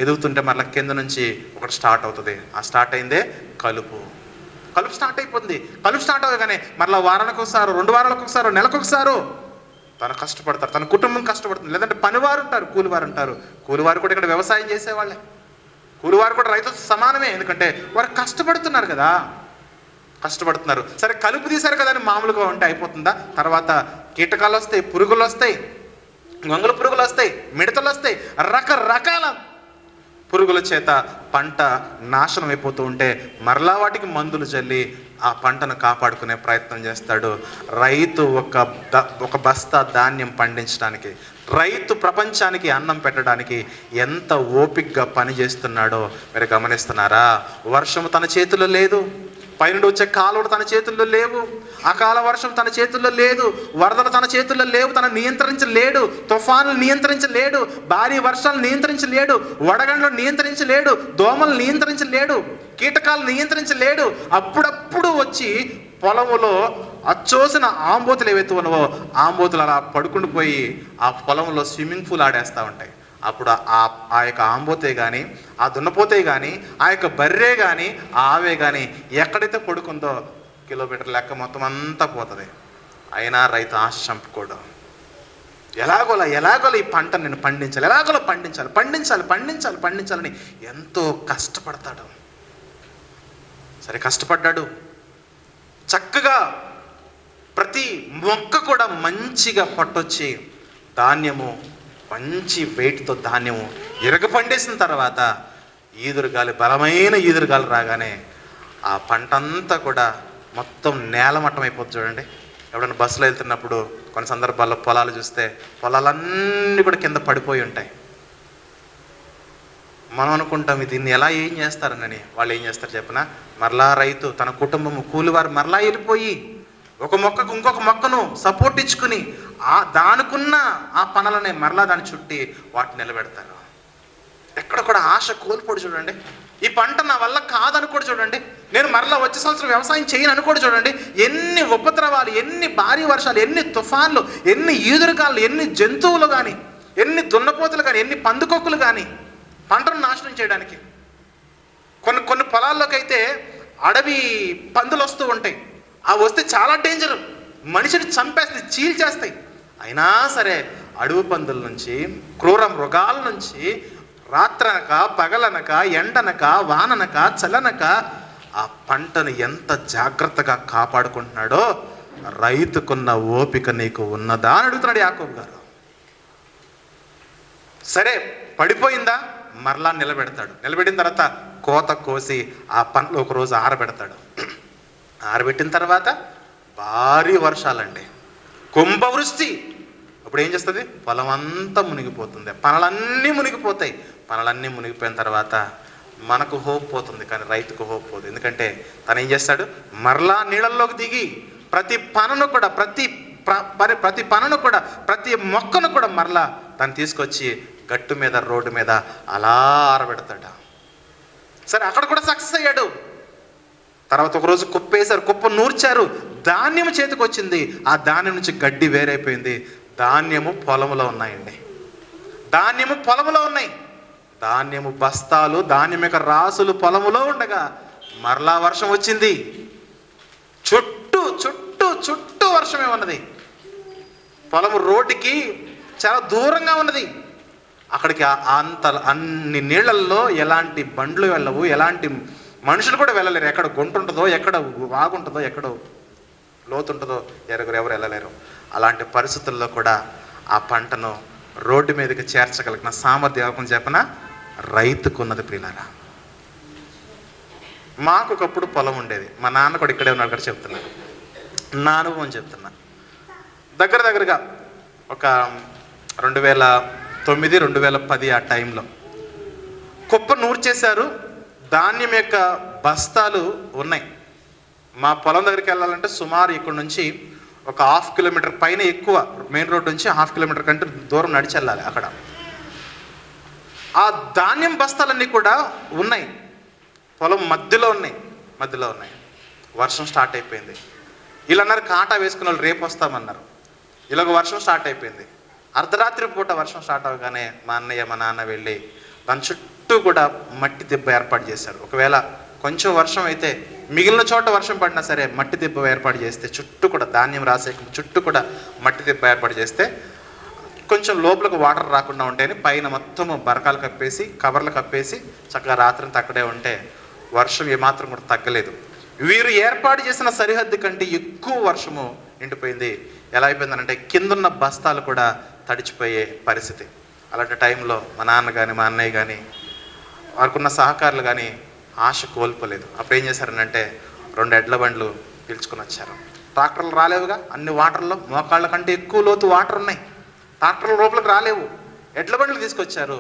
ఎదుగుతుంటే మరలా కింద నుంచి ఒకటి స్టార్ట్ అవుతుంది. ఆ స్టార్ట్ అయిందే కలుపు స్టార్ట్ అయిపోతుంది. కలుపు స్టార్ట్ అవ్వగానే మరలా వారానికి ఒకసారి, 2 వారాలకు ఒకసారి, నెలకు ఒకసారి తను కష్టపడతారు, తన కుటుంబం కష్టపడుతుంది. లేదంటే పనివారు ఉంటారు, కూలివారు ఉంటారు. కూలివారు కూడా ఇక్కడ వ్యవసాయం చేసేవాళ్ళే, కూలివారు కూడా రైతుతో సమానమే, ఎందుకంటే వారు కష్టపడుతున్నారు కదా, కష్టపడుతున్నారు. సరే, కలుపు తీశారు కదా అని మామూలుగా ఉంటే అయిపోతుందా? తర్వాత కీటకాలు వస్తాయి, పురుగులు వస్తాయి, గొంగళ పురుగులు వస్తాయి, మిడతలు వస్తాయి, రకరకాల పురుగుల చేత పంట నాశనం అయిపోతూ ఉంటే మరలా వాటికి మందులు చల్లి ఆ పంటను కాపాడుకునే ప్రయత్నం చేస్తాడు. రైతు ఒక బస్తా ధాన్యం పండించడానికి, రైతు ప్రపంచానికి అన్నం పెట్టడానికి ఎంత ఓపికగా పనిచేస్తున్నాడో మీరు గమనిస్తున్నారా? వర్షము తన చేతుల్లో లేదు, పైనుండి వచ్చే కాలువలు తన చేతుల్లో లేవు, అకాల వర్షం తన చేతుల్లో లేదు, వరదలు తన చేతుల్లో లేవు, తన నియంత్రించలేడు, తుఫానులు నియంత్రించలేడు, భారీ వర్షాలు నియంత్రించలేడు, వడగండ్లు నియంత్రించలేడు, దోమలు నియంత్రించలేడు, కీటకాలు నియంత్రించలేడు. అప్పుడప్పుడు వచ్చి పొలములో అచ్చోసిన ఆంబోతులు ఏవైతే ఉన్నవో ఆంబోతులు అలా పడుకుంటూ పోయి ఆ పొలంలో స్విమ్మింగ్ పూల్ ఆడేస్తూ ఉంటాయి. అప్పుడు ఆ యొక్క ఆంబోతే కానీ, ఆ దున్నపోతే కానీ, ఆ యొక్క బర్రే కానీ, ఆ ఆవే కానీ ఎక్కడైతే పడుకుందో కిలోమీటర్ లెక్క మొత్తం అంతా పోతుంది. అయినా రైతు ఆశ చంపుకోవడం, ఎలాగోలా ఈ పంట నేను పండించాలి, ఎలాగోలా పండించాలని ఎంతో కష్టపడతాడు. సరే, కష్టపడ్డాడు. చక్కగా ప్రతి మొక్క కూడా మంచిగా పట్టొచ్చి ధాన్యము మంచి వెయిట్తో ధాన్యము ఇరగపండేసిన తర్వాత ఈదురుగాలి, బలమైన ఈదురుగాలి రాగానే ఆ పంట అంతా కూడా మొత్తం నేలమట్టం అయిపోతుంది. చూడండి, ఎప్పుడైనా బస్సులో వెళ్తున్నప్పుడు కొన్ని సందర్భాల్లో పొలాలు చూస్తే పొలాలన్నీ కూడా కింద పడిపోయి ఉంటాయి. మనం అనుకుంటాం దీన్ని ఏం చేస్తారనని. వాళ్ళు ఏం చేస్తారు చెప్పిన, మరలా రైతు తన కుటుంబము, కూలివారు మరలా వెళ్ళిపోయి ఒక మొక్కకు ఇంకొక మొక్కను సపోర్ట్ ఇచ్చుకుని దానికున్న ఆ పనులనే మరలా దాన్ని చుట్టి వాటిని నిలబెడతారు. ఎక్కడ కూడా ఆశ కోల్పోడు. చూడండి, ఈ పంట నా వల్ల కాదనుకోడు. చూడండి, నేను మరలా వచ్చే సంవత్సరం వ్యవసాయం చేయను అనుకోడు. చూడండి, ఎన్ని ఉపద్రవాలు, ఎన్ని భారీ వర్షాలు, ఎన్ని తుఫాన్లు, ఎన్ని ఈదురుగాలు, ఎన్ని జంతువులు కానీ, ఎన్ని దున్నపోతులు కానీ, ఎన్ని పందుకొక్కులు కానీ పంటను నాశనం చేయడానికి. కొన్ని పొలాల్లోకి అయితే అడవి పందులు వస్తూ ఉంటాయి. అవి వస్తే చాలా డేంజర్, మనిషిని చంపేస్తాయి, చీల్చేస్తాయి. అయినా సరే అడవి పందుల నుంచి, క్రూర మృగాల నుంచి రాత్రనక, పగలనక, ఎండనక, వాననక, చలనక ఆ పంటను ఎంత జాగ్రత్తగా కాపాడుకుంటున్నాడో రైతుకున్న ఓపిక నీకు ఉన్నదా అని అడుగుతున్నాడు యాకోబు గారు. సరే, పడిపోయిందా? మరలా నిలబెడతాడు. నిలబెట్టిన తర్వాత కోత కోసి ఆ పంటలో ఒకరోజు ఆరబెడతాడు. ఆరబెట్టిన తర్వాత భారీ వర్షాలండి, కుంభవృష్టి. అప్పుడు ఏం చేస్తుంది? పొలం అంతా మునిగిపోతుంది, పనులన్నీ మునిగిపోతాయి. పనులన్నీ మునిగిపోయిన తర్వాత మనకు హోప్ పోతుంది, కానీ రైతుకు హోప్ పోతుంది. ఎందుకంటే తను ఏం చేస్తాడు? మరలా నీళ్ళల్లోకి దిగి ప్రతి పనును కూడా ప్రతి మొక్కను కూడా మరలా తను తీసుకొచ్చి గట్టు మీద, రోడ్డు మీద అలా ఆరబెడతాడు. సరే, అక్కడ కూడా సక్సెస్ అయ్యాడు. తర్వాత ఒకరోజు కుప్ప వేశారు, కుప్ప నూర్చారు, ధాన్యం చేతికి వచ్చింది. ఆ ధాన్యం నుంచి గడ్డి వేరైపోయింది. ధాన్యము పొలంలో ఉన్నాయండి, ధాన్యము పొలంలో ఉన్నాయి. ధాన్యము బస్తాలు, ధాన్యం యొక్క రాసులు పొలములో ఉండగా మరలా వర్షం వచ్చింది. చుట్టూ చుట్టూ చుట్టూ వర్షమే ఉన్నది. పొలము రోడ్డుకి చాలా దూరంగా ఉన్నది. అక్కడికి అన్ని నీళ్ళల్లో ఎలాంటి బండ్లు వెళ్ళవు, ఎలాంటి మనుషులు కూడా వెళ్ళలేరు. ఎక్కడ గుంట ఉంటుందో, ఎక్కడ వాగుంటుందో, ఎక్కడ లోతుంటుందో ఎవరు వెళ్ళలేరు. అలాంటి పరిస్థితుల్లో కూడా ఆ పంటను రోడ్డు మీదకి చేర్చగలిగిన సామర్థ్యం ఎవరికి చెప్పిన రైతుకు ఉన్నది. ప్రియులారా, మాకు ఒకప్పుడు పొలం ఉండేది. మా నాన్న కూడా ఇక్కడే ఉన్నాడు, అక్కడ చెప్తున్నాను, నా అనుభవం చెప్తున్నా. దగ్గరగా ఒక 2009, 2010 ఆ టైంలో కుప్ప నూర్చేశారు. ధాన్యం యొక్క బస్తాలు ఉన్నాయి. మా పొలం దగ్గరికి వెళ్ళాలంటే సుమారు ఇక్కడ నుంచి ఒక 1/2 కిలోమీటర్ పైన ఎక్కువ, మెయిన్ రోడ్ నుంచి 1/2 కిలోమీటర్ కంటే దూరం నడిచి వెళ్ళాలి. అక్కడ ఆ ధాన్యం బస్తాలన్నీ కూడా ఉన్నాయి, పొలం మధ్యలో ఉన్నాయి. వర్షం స్టార్ట్ అయిపోయింది. వీళ్ళు అన్నారు కాటా వేసుకున్న వాళ్ళు రేపు వస్తామన్నారు. ఇలాగ వర్షం స్టార్ట్ అయిపోయింది. అర్ధరాత్రి పూట వర్షం స్టార్ట్ అవ్వగానే మా అన్నయ్య, మా నాన్న వెళ్ళి దాని చుట్టూ కూడా మట్టి దిబ్బ ఏర్పాటు చేశారు. ఒకవేళ కొంచెం వర్షం అయితే మిగిలిన చోట వర్షం పడినా సరే మట్టి దిబ్బ ఏర్పాటు చేస్తే, చుట్టూ కూడా ధాన్యం రాసే చుట్టూ కూడా మట్టి దిబ్బ ఏర్పాటు చేస్తే కొంచెం లోపలికి వాటర్ రాకుండా ఉంటాయని పైన మొత్తం బరకాలు కప్పేసి, కవర్లు కప్పేసి చక్కగా రాత్రంతా అక్కడే ఉంటే వర్షం ఏమాత్రం కూడా తగ్గలేదు. వీరు ఏర్పాటు చేసిన సరిహద్దు కంటే ఎక్కువ వర్షము నిండిపోయింది. ఎలా అయిపోయిందనంటే కిందున్న బస్తాలు కూడా తడిచిపోయే పరిస్థితి. అలాంటి టైంలో మా నాన్న కానీ, మా అన్నయ్య కానీ, వారికున్న సహకారులు కానీ ఆశ కోల్పోలేదు. అప్పుడు ఏం చేశారనంటే 2 ఎడ్ల బండ్లు పిలుచుకొని వచ్చారు. ట్రాక్టర్లు రాలేవుగా, అన్ని వాటర్లో మోకాళ్ళ కంటే ఎక్కువ లోతు వాటర్ ఉన్నాయి, ట్రాక్టర్ల లోపలికి రాలేవు. ఎడ్ల బండ్లు తీసుకొచ్చారు.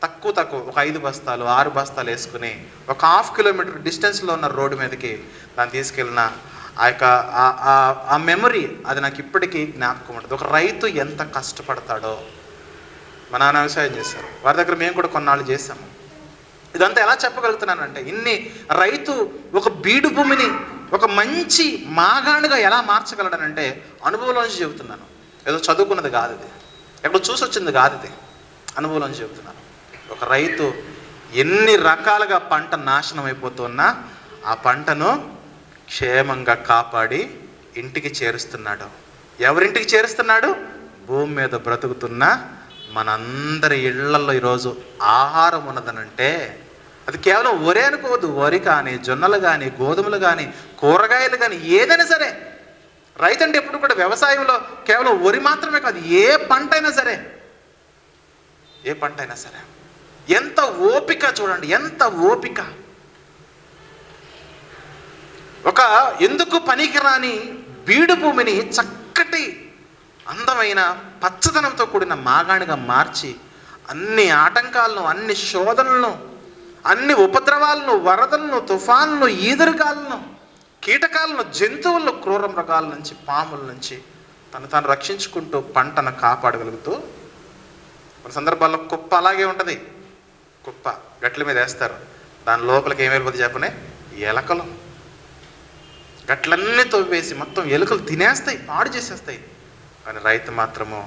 తక్కువ ఒక 5 బస్తాలు 6 బస్తాలు వేసుకుని ఒక 1/2 కిలోమీటర్ డిస్టెన్స్లో ఉన్న రోడ్డు మీదకి దాన్ని తీసుకెళ్ళిన ఆ యొక్క ఆ మెమరీ అది నాకు ఇప్పటికీ జ్ఞాపకం ఉంటుంది. ఒక రైతు ఎంత కష్టపడతాడో. మా నాన్న వ్యవసాయం చేశారు, వారి దగ్గర మేము కూడా కొన్నాళ్ళు చేశాము. ఇదంతా ఎలా చెప్పగలుగుతున్నానంటే, ఇన్ని రైతు ఒక బీడు భూమిని ఒక మంచి మాగాణుగా ఎలా మార్చగలడనంటే అనుభవంలోంచి చెబుతున్నాను. ఏదో చదువుకున్నది కాదు ఇది, ఎక్కడో చూసి వచ్చింది కాదు ఇది, అనుభవంలోంచి చెబుతున్నాను. ఒక రైతు ఎన్ని రకాలుగా పంట నాశనం అయిపోతున్నా ఆ పంటను క్షేమంగా కాపాడి ఇంటికి చేరుస్తున్నాడు. ఎవరింటికి చేరుస్తున్నాడు? భూమి మీద బ్రతుకుతున్న మనందరి ఇళ్లలో ఈరోజు ఆహారం ఉన్నదనంటే అది కేవలం వరి అనుకోవద్దు. వరి కానీ, జొన్నలు కానీ, గోధుమలు కానీ, కూరగాయలు కానీ, ఏదైనా సరే. రైతు అంటే ఎప్పుడు కూడా వ్యవసాయంలో కేవలం వరి మాత్రమే కాదు, ఏ పంట అయినా సరే, ఎంత ఓపిక చూడండి, ఎంత ఓపిక. ఒక ఎందుకు పనికిరాని బీడు భూమిని చక్కటి అందమైన పచ్చదనంతో కూడిన మాగాణిగా మార్చి అన్ని ఆటంకాలను, అన్ని శోధనలను, అన్ని ఉపద్రవాలను, వరదలను, తుఫాన్లను, ఈదురుగాలను, కీటకాలను, జంతువులను, క్రూర మృగాల నుంచి, పాముల నుంచి తాను రక్షించుకుంటూ పంటను కాపాడగలుగుతూ, కొన్ని సందర్భాల్లో కుప్ప అలాగే ఉంటుంది. కుప్ప గట్ల మీద వేస్తారు, దాని లోపలికి ఏం వెళ్ళిపోతుంది చెప్పనే? ఎలకలు. గట్లన్నీ తవ్వేసి మొత్తం ఎలుకలు తినేస్తాయి, పాడు చేసేస్తాయి. కానీ రైతు మాత్రము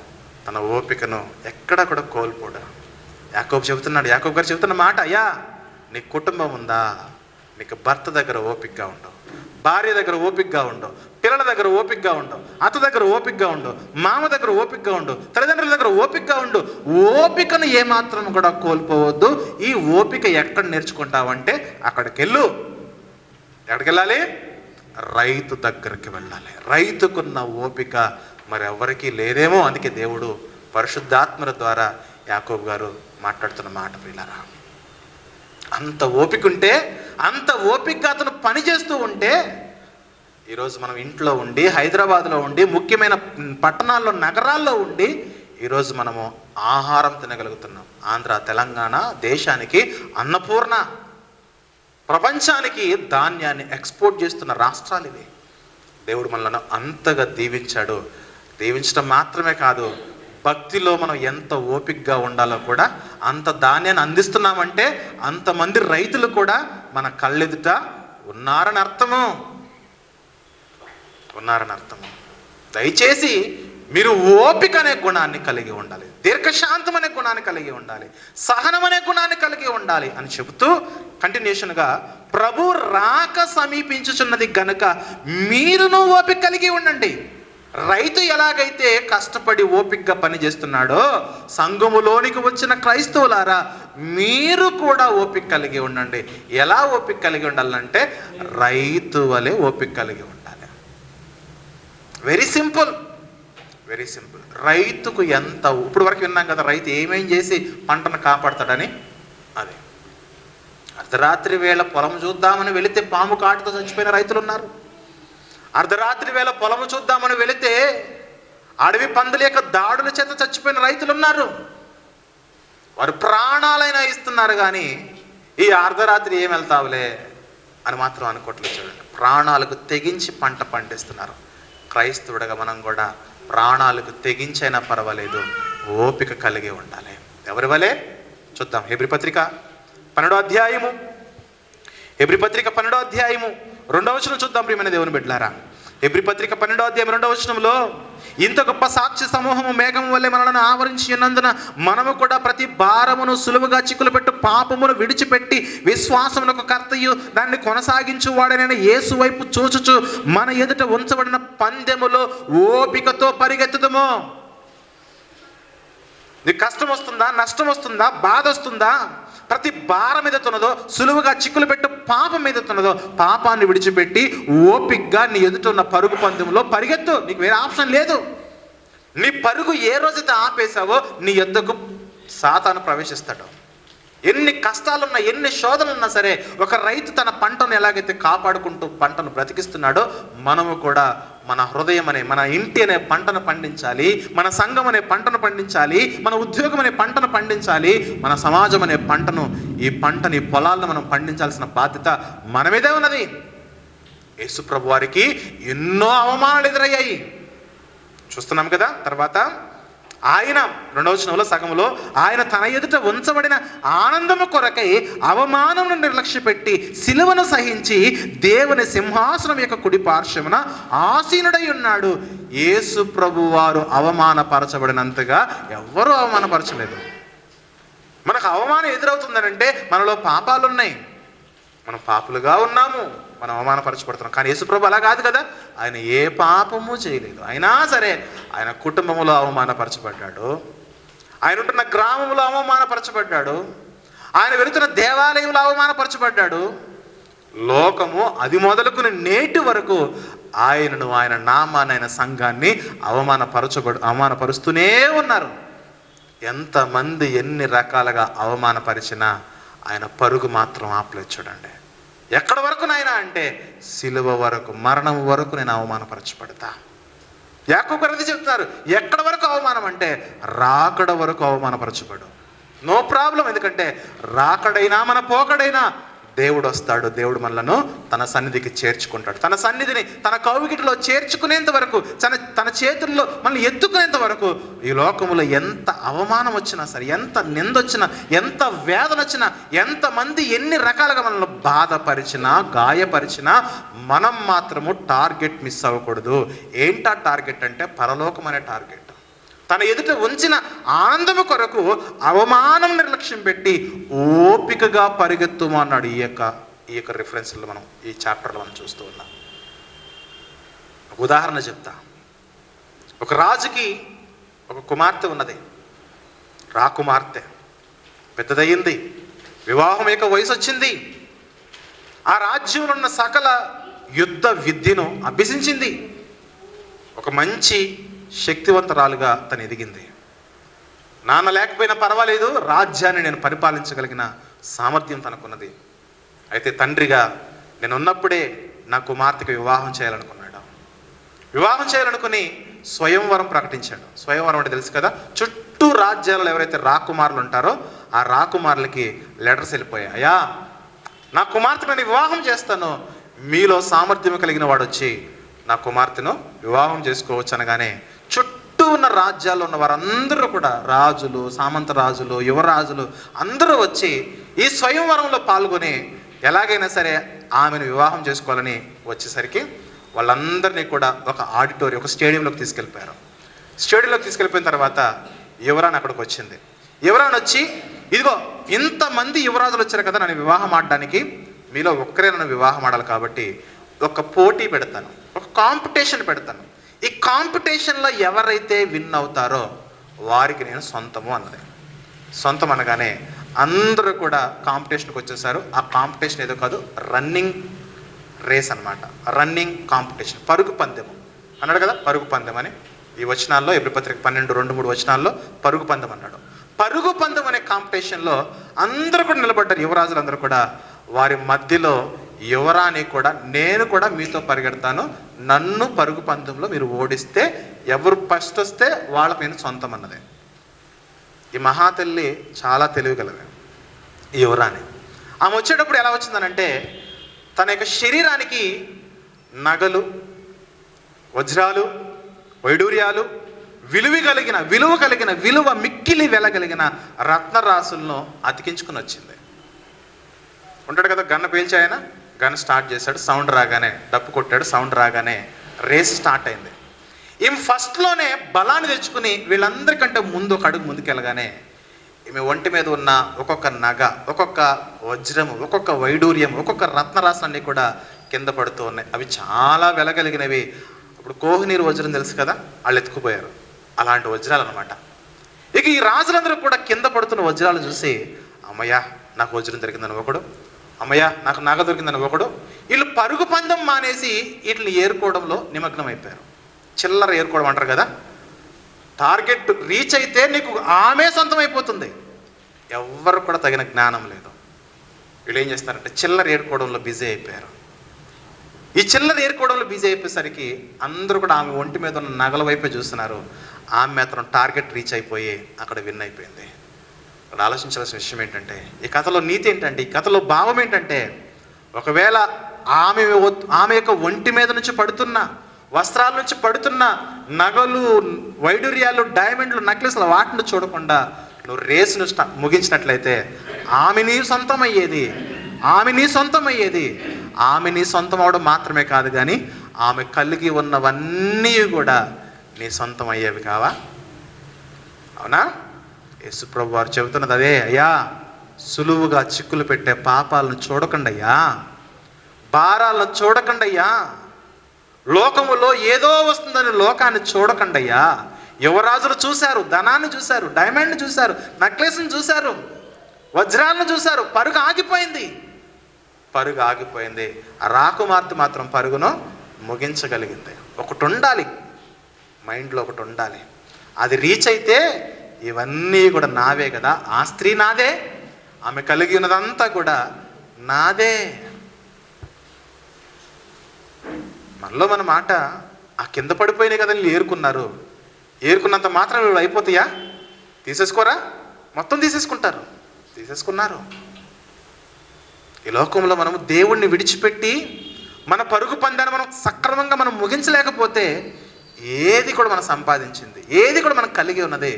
తన ఓపికను ఎక్కడా కూడా కోల్పోడు. యాకోబు గారు చెబుతున్న మాట, అయ్యా నీ కుటుంబం ఉందా, నీకు భర్త దగ్గర ఓపికగా ఉండవు, భార్య దగ్గర ఓపికగా ఉండవు, పిల్లల దగ్గర ఓపికగా ఉండవు, అత్త దగ్గర ఓపికగా ఉండవు, మామ దగ్గర ఓపికగా ఉండవు, తల్లిదండ్రుల దగ్గర ఓపికగా ఉండు. ఓపికను ఏమాత్రం కూడా కోల్పోవద్దు. ఈ ఓపిక ఎక్కడ నేర్చుకుంటావంటే అక్కడికి వెళ్ళు. ఎక్కడికి వెళ్ళాలి? రైతు దగ్గరికి వెళ్ళాలి. రైతుకున్న ఓపిక మరి ఎవరికీ లేదేమో. అందుకే దేవుడు పరిశుద్ధాత్మల ద్వారా యాకోబు గారు మాట్లాడుతున్న మాట ప్రియులారా. అంత ఓపిక ఉంటే, అంత ఓపికగా అతను పని చేస్తూ ఉంటే, ఈరోజు మనం ఇంట్లో ఉండి, హైదరాబాద్లో ఉండి, ముఖ్యమైన పట్టణాల్లో, నగరాల్లో ఉండి ఈరోజు మనము ఆహారం తినగలుగుతున్నాం. ఆంధ్ర, తెలంగాణ దేశానికి అన్నపూర్ణ, ప్రపంచానికి ధాన్యాన్ని ఎక్స్పోర్ట్ చేస్తున్న రాష్ట్రాలు ఇవి. దేవుడు మనల్ని అంతగా దీవించాడు. దీవించడం మాత్రమే కాదు, భక్తిలో మనం ఎంత ఓపికగా ఉండాలో కూడా అంత ధాన్యాన్ని అందిస్తున్నామంటే అంతమంది రైతులు కూడా మన కళ్ళెదుట ఉన్నారని అర్థము. దయచేసి మీరు ఓపిక అనే గుణాన్ని కలిగి ఉండాలి, దీర్ఘశాంతం అనే గుణాన్ని కలిగి ఉండాలి, సహనం అనే గుణాన్ని కలిగి ఉండాలి అని చెబుతూ కంటిన్యూషన్గా, ప్రభు రాక సమీపించుచున్నది గనుక మీరును ఓపిక కలిగి ఉండండి. రైతు ఎలాగైతే కష్టపడి ఓపికగా పనిచేస్తున్నాడో, సంఘములోనికి వచ్చిన క్రైస్తవులారా మీరు కూడా ఓపిక కలిగి ఉండండి. ఎలా ఓపిక కలిగి ఉండాలంటే రైతు వలె ఓపిక కలిగి ఉండాలి. Very simple. రైతుకు ఎంత, ఇప్పుడు వరకు విన్నాం కదా, రైతు ఏమేం చేసి పంటను కాపాడతాడని. అదే అర్ధరాత్రి వేళ పొలం చూద్దామని వెళితే పాము కాటుతో చచ్చిపోయిన రైతులు ఉన్నారు. అర్ధరాత్రి వేళ పొలము చూద్దామని వెళితే అడవి పందుల యొక్క దాడుల చేత చచ్చిపోయిన రైతులు ఉన్నారు. వారు ప్రాణాలైనా ఇస్తున్నారు, కానీ ఈ అర్ధరాత్రి ఏం వెళ్తావులే అని మాత్రం అనుకోవట్లేదు. చూడండి, ప్రాణాలకు తెగించి పంట పండిస్తున్నారు. క్రైస్తవుడిగా మనం కూడా ప్రాణాలకు తెగించైనా పర్వాలేదు, ఓపిక కలిగి ఉండాలి. ఎవరి వలె చూద్దాం. హెబ్రీ పత్రిక 12వ అధ్యాయము 2వ వచనం చూద్దాం. ప్రియమైన దేవుని బిడ్డలారా, హెబ్రీ పత్రిక 12వ అధ్యాయం 2వ వచనంలో, ఇంత గొప్ప సాక్షి సమూహము మేఘం వల్లే మనలను ఆవరించి ఉన్నందున మనము కూడా ప్రతి భారమును సులువుగా చిక్కులు పెట్టు పాపమును విడిచిపెట్టి విశ్వాసమునకు కర్తయు దాన్ని కొనసాగించు వాడనైన యేసు వైపు చూచుచు మన ఎదుట ఉంచబడిన పందెములో ఓపికతో పరిగెత్తుదము. నీకు కష్టం వస్తుందా, నష్టం వస్తుందా, బాధ వస్తుందా, ప్రతి భారం మీద తున్నదో సులువుగా చిక్కులు పెట్టు పాపం మీద తున్నదో పాపాన్ని విడిచిపెట్టి ఓపికగా నీ ఎదుట ఉన్న పరుగు పందెంలో పరిగెత్తు. నీకు వేరే ఆప్షన్ లేదు. నీ పరుగు ఏ రోజైతే ఆపేశావో నీ యొద్దకు సాతాను ప్రవేశిస్తాడు. ఎన్ని కష్టాలున్నా, ఎన్ని శోధనలున్నా సరే, ఒక రైతు తన పంటను ఎలాగైతే కాపాడుకుంటూ పంటను బ్రతికిస్తున్నాడో, మనము కూడా మన హృదయం అనే, మన ఇంటి అనే పంటను పండించాలి, మన సంఘం అనే పంటను పండించాలి, మన ఉద్యోగం అనే పంటను పండించాలి, మన సమాజం అనే పంటను, ఈ పంటని పొలాలను మనం పండించాల్సిన బాధ్యత మన మీదే ఉన్నది. యేసు ప్రభు వారికి ఎన్నో అవమానాలు ఎదురయ్యాయి, చూస్తున్నాం కదా. తర్వాత ఆయన 2వ వచనంలో సగంలో, ఆయన తన ఎదుట ఉంచబడిన ఆనందము కొరకై అవమానమును నిర్లక్ష్యపెట్టి సిలువను సహించి దేవుని సింహాసనం యొక్క కుడి పార్శ్వమున ఆసీనుడై ఉన్నాడు. యేసు ప్రభు వారు అవమానపరచబడినంతగా ఎవ్వరూ అవమానపరచలేదు. మనకు అవమానం ఎదురవుతుందనంటే మనలో పాపాలు ఉన్నాయి, మనం పాపులుగా ఉన్నాము, మనం అవమానపరచబడుతున్నాం. కానీ యేసుప్రభు అలా కాదు కదా, ఆయన ఏ పాపము చేయలేదు. అయినా సరే ఆయన కుటుంబంలో అవమానపరచబడ్డాడు, ఆయన ఉంటున్న గ్రామంలో అవమానపరచబడ్డాడు, ఆయన వెళుతున్న దేవాలయంలో అవమానపరచబడ్డాడు. లోకము అది మొదలుకుని నేటి వరకు ఆయనను, ఆయన నామాన్ని, ఆయన సంఘాన్ని అవమానపరుస్తూనే ఉన్నారు. ఎంతమంది ఎన్ని రకాలుగా అవమానపరిచినా ఆయన పరుగు మాత్రం ఆపలేదు. చూడండి, ఎక్కడ వరకు నాయనా అంటే సిలువ వరకు, మరణం వరకు నేను అవమానపరచబడతా. యాకోబు గారు చెప్తున్నారు, ఎక్కడ వరకు అవమానం అంటే రాకడ వరకు అవమానపరచబడు. No problem. ఎందుకంటే రాకడైనా మన పోకడైనా దేవుడు వస్తాడు. దేవుడు మనలను తన సన్నిధికి చేర్చుకుంటాడు. తన సన్నిధిని తన కౌగిటిలో చేర్చుకునేంత వరకు, తన చేతుల్లో మనల్ని ఎత్తుకునేంత వరకు ఈ లోకములో ఎంత అవమానం వచ్చినా సరే, ఎంత నిందొచ్చినా, ఎంత వేదన వచ్చినా, ఎంతమంది ఎన్ని రకాలుగా మనల్ని బాధపరిచినా, గాయపరిచినా, మనం మాత్రము టార్గెట్ మిస్ అవ్వకూడదు. ఏంటా టార్గెట్ అంటే పరలోకం అనే టార్గెట్. తన ఎదుట ఉంచిన ఆనందము కొరకు అవమానం నిర్లక్ష్యం పెట్టి ఓపికగా పరిగెత్తుము అన్నాడు. ఈ యొక్క రిఫరెన్స్లో మనం ఈ చాప్టర్లో మనం చూస్తూ ఉన్నాం. ఒక ఉదాహరణ చెప్తా. ఒక రాజుకి ఒక కుమార్తె ఉన్నది, రాకుమార్తె. పెద్దదయ్యింది, వివాహం యొక్క వయసు వచ్చింది. ఆ రాజ్యంలో ఉన్న సకల యుద్ధ విద్యను అభ్యసించింది. ఒక మంచి శక్తివంతరాలుగా తను ఎదిగింది. నాన్న లేకపోయినా పర్వాలేదు, రాజ్యాన్ని నేను పరిపాలించగలిగిన సామర్థ్యం తనకున్నది. అయితే తండ్రిగా నేను ఉన్నప్పుడే నా కుమార్తెకి వివాహం చేయాలనుకున్నాడు. వివాహం చేయాలనుకుని స్వయంవరం ప్రకటించాడు. స్వయంవరం అంటే తెలుసు కదా, చుట్టూ రాజ్యాలలో ఎవరైతే రాకుమారులు ఉంటారో ఆ రాకుమారులకి లెటర్స్ వెళ్ళిపోయాయి. అయ్యా, నా కుమార్తెను నేను వివాహం చేస్తాను, మీలో సామర్థ్యం కలిగిన వాడు వచ్చి నా కుమార్తెను వివాహం చేసుకోవచ్చు అనగానే చుట్టూ ఉన్న రాజ్యాల్లో ఉన్న వారందరూ కూడా, రాజులు, సామంత రాజులు, యువరాజులు అందరూ వచ్చి ఈ స్వయంవరంలో పాల్గొని ఎలాగైనా సరే ఆమెను వివాహం చేసుకోవాలని వచ్చేసరికి వాళ్ళందరినీ కూడా ఒక ఆడిటోరియం, ఒక స్టేడియంలోకి తీసుకెళ్ళిపోయారు. స్టేడియంలోకి తీసుకెళ్ళిపోయిన తర్వాత యువరాణి అక్కడికి వచ్చింది. యువరాణి వచ్చి, ఇదిగో ఇంతమంది యువరాజులు వచ్చారు కదా నన్ను వివాహం ఆడడానికి, మీలో ఒక్కరే నన్ను వివాహం ఆడాలి కాబట్టి ఒక పోటీ పెడతాను, ఒక కాంపిటీషన్ పెడతాను. ఈ కాంపిటీషన్లో ఎవరైతే విన్ అవుతారో వారికి నేను సొంతము అన్నది. సొంతం అనగానే అందరూ కూడా కాంపిటీషన్కి వచ్చేసారు. ఆ కాంపిటీషన్ ఏదో కాదు, రన్నింగ్ రేస్ అన్నమాట. రన్నింగ్ కాంపిటీషన్, పరుగు పందెము అన్నాడు కదా, పరుగు పందెం అని ఈ వచనాల్లో, ఎబ్రీ పత్రిక 12:2-3 వచనాల్లో పరుగు పందెం అన్నాడు. పరుగు పందెం అనే కాంపిటీషన్లో అందరూ కూడా నిలబడ్డారు. యువరాజులందరూ కూడా. వారి మధ్యలో యువరాణి కూడా, నేను కూడా మీతో పరిగెడతాను, నన్ను పరుగు పందెంలో మీరు ఓడిస్తే, ఎవరు ఫస్ట్ వస్తే వాళ్ళకి నేను సొంతం అన్నది. ఈ మహాతల్లి చాలా తెలివిగలవే ఈ యువరాణి. ఆమె వచ్చేటప్పుడు ఎలా వచ్చిందనంటే, తన యొక్క శరీరానికి నగలు, వజ్రాలు, వైడూర్యాలు, విలువ మిక్కిలి వెలగలిగిన రత్నరాసులను అతికించుకుని వచ్చింది. ఉంటాడు కదా గన్న పేల్చి, ఆయన గన్ స్టార్ట్ చేశాడు, సౌండ్ రాగానే డప్పు కొట్టాడు, సౌండ్ రాగానే రేస్ స్టార్ట్ అయింది. ఈమె ఫస్ట్లోనే బలాన్ని తెచ్చుకుని వీళ్ళందరికంటే ముందు ఒక అడుగు ముందుకెళ్ళగానే ఈమె ఒంటి మీద ఉన్న ఒక్కొక్క నగ, ఒక్కొక్క వజ్రము, ఒక్కొక్క వైడూర్యం, ఒక్కొక్క రత్నరాశులన్నీ కూడా కింద పడుతూ ఉన్నాయి. అవి చాలా వెలగలిగినవి. ఇప్పుడు కోహినీరు వజ్రం తెలుసు కదా, వాళ్ళు ఎత్తుకుపోయారు. అలాంటి వజ్రాలు అనమాట. ఇక ఈ రాజులందరూ కూడా కింద పడుతున్న వజ్రాలు చూసి, అమ్మయ్యా నాకు వజ్రం దొరికిందని ఒకడు, అమ్మయ్యా నాకు నగ దొరికిందని ఒకడు. వీళ్ళు పరుగు పందెం మానేసి వీటిని ఏరుకోవడంలో నిమగ్నం అయిపోయారు. చిల్లర ఏరుకోవడం అంటారు కదా, టార్గెట్ రీచ్ అయితే నీకు ఆమె సొంతం అయిపోతుంది. ఎవ్వరు కూడా తగిన జ్ఞానం లేదు. వీళ్ళు ఏం చేస్తారంటే చిల్లర ఏరుకోవడంలో బిజీ అయిపోయారు. ఈ చిల్లర ఏరుకోవడంలో బిజీ అయిపోయేసరికి అందరూ కూడా ఆమె ఒంటి మీద ఉన్న నగల వైపే చూస్తున్నారు. ఆమె మాత్రం టార్గెట్ రీచ్ అయిపోయి అక్కడ విన్ అయిపోయింది. ఇక్కడ ఆలోచించాల్సిన విషయం ఏంటంటే, ఈ కథలో నీతి ఏంటంటే, ఈ కథలో భావం ఏంటంటే, ఒకవేళ ఆమె యొక్క ఒంటి మీద నుంచి పడుతున్న వస్త్రాల నుంచి పడుతున్న నగలు, వైడూర్యాలు, డైమండ్లు, నెక్లెస్లు వాటిని చూడకుండా నువ్వు రేసును ముగించినట్లయితే ఆమె నీ సొంతం అయ్యేది. ఆమె నీ సొంతం అవడం మాత్రమే కాదు కానీ ఆమె కలిగి ఉన్నవన్నీ కూడా నీ సొంతం అయ్యేవి కావా? అవునా? యేసుప్రభు వారు చెబుతున్నది అదే. అయ్యా, సులువుగా చిక్కులు పెట్టే పాపాలను చూడకండయ్యా, భారాలను చూడకండయ్యా, లోకములో ఏదో వస్తుందని లోకాన్ని చూడకండయ్యా. యువరాజులు చూశారు, ధనాన్ని చూశారు, డైమండ్ని చూశారు, నెక్లెస్ని చూశారు, వజ్రాలను చూశారు. పరుగు ఆగిపోయింది. ఆ రాకుమార్తె మాత్రం పరుగును ముగించగలిగింది. ఒకటి ఉండాలి, మైండ్లో ఒకటి ఉండాలి. అది రీచ్ అయితే ఇవన్నీ కూడా నావే కదా. ఆ స్త్రీ నాదే, ఆమె కలిగి ఉన్నదంతా కూడా నాదే. మనలో మన మాట, ఆ కింద పడిపోయినాయి కదా వీళ్ళు ఏరుకున్నారు, ఏరుకున్నంత మాత్రం వీళ్ళు అయిపోతాయా? తీసేసుకోరా? మొత్తం తీసేసుకున్నారు. ఈ లోకంలో మనము దేవుణ్ణి విడిచిపెట్టి మన పరుగు పందాన్ని మనం సక్రమంగా మనం ముగించలేకపోతే ఏది కూడా మనం సంపాదించింది, ఏది కూడా మనం కలిగి ఉన్నది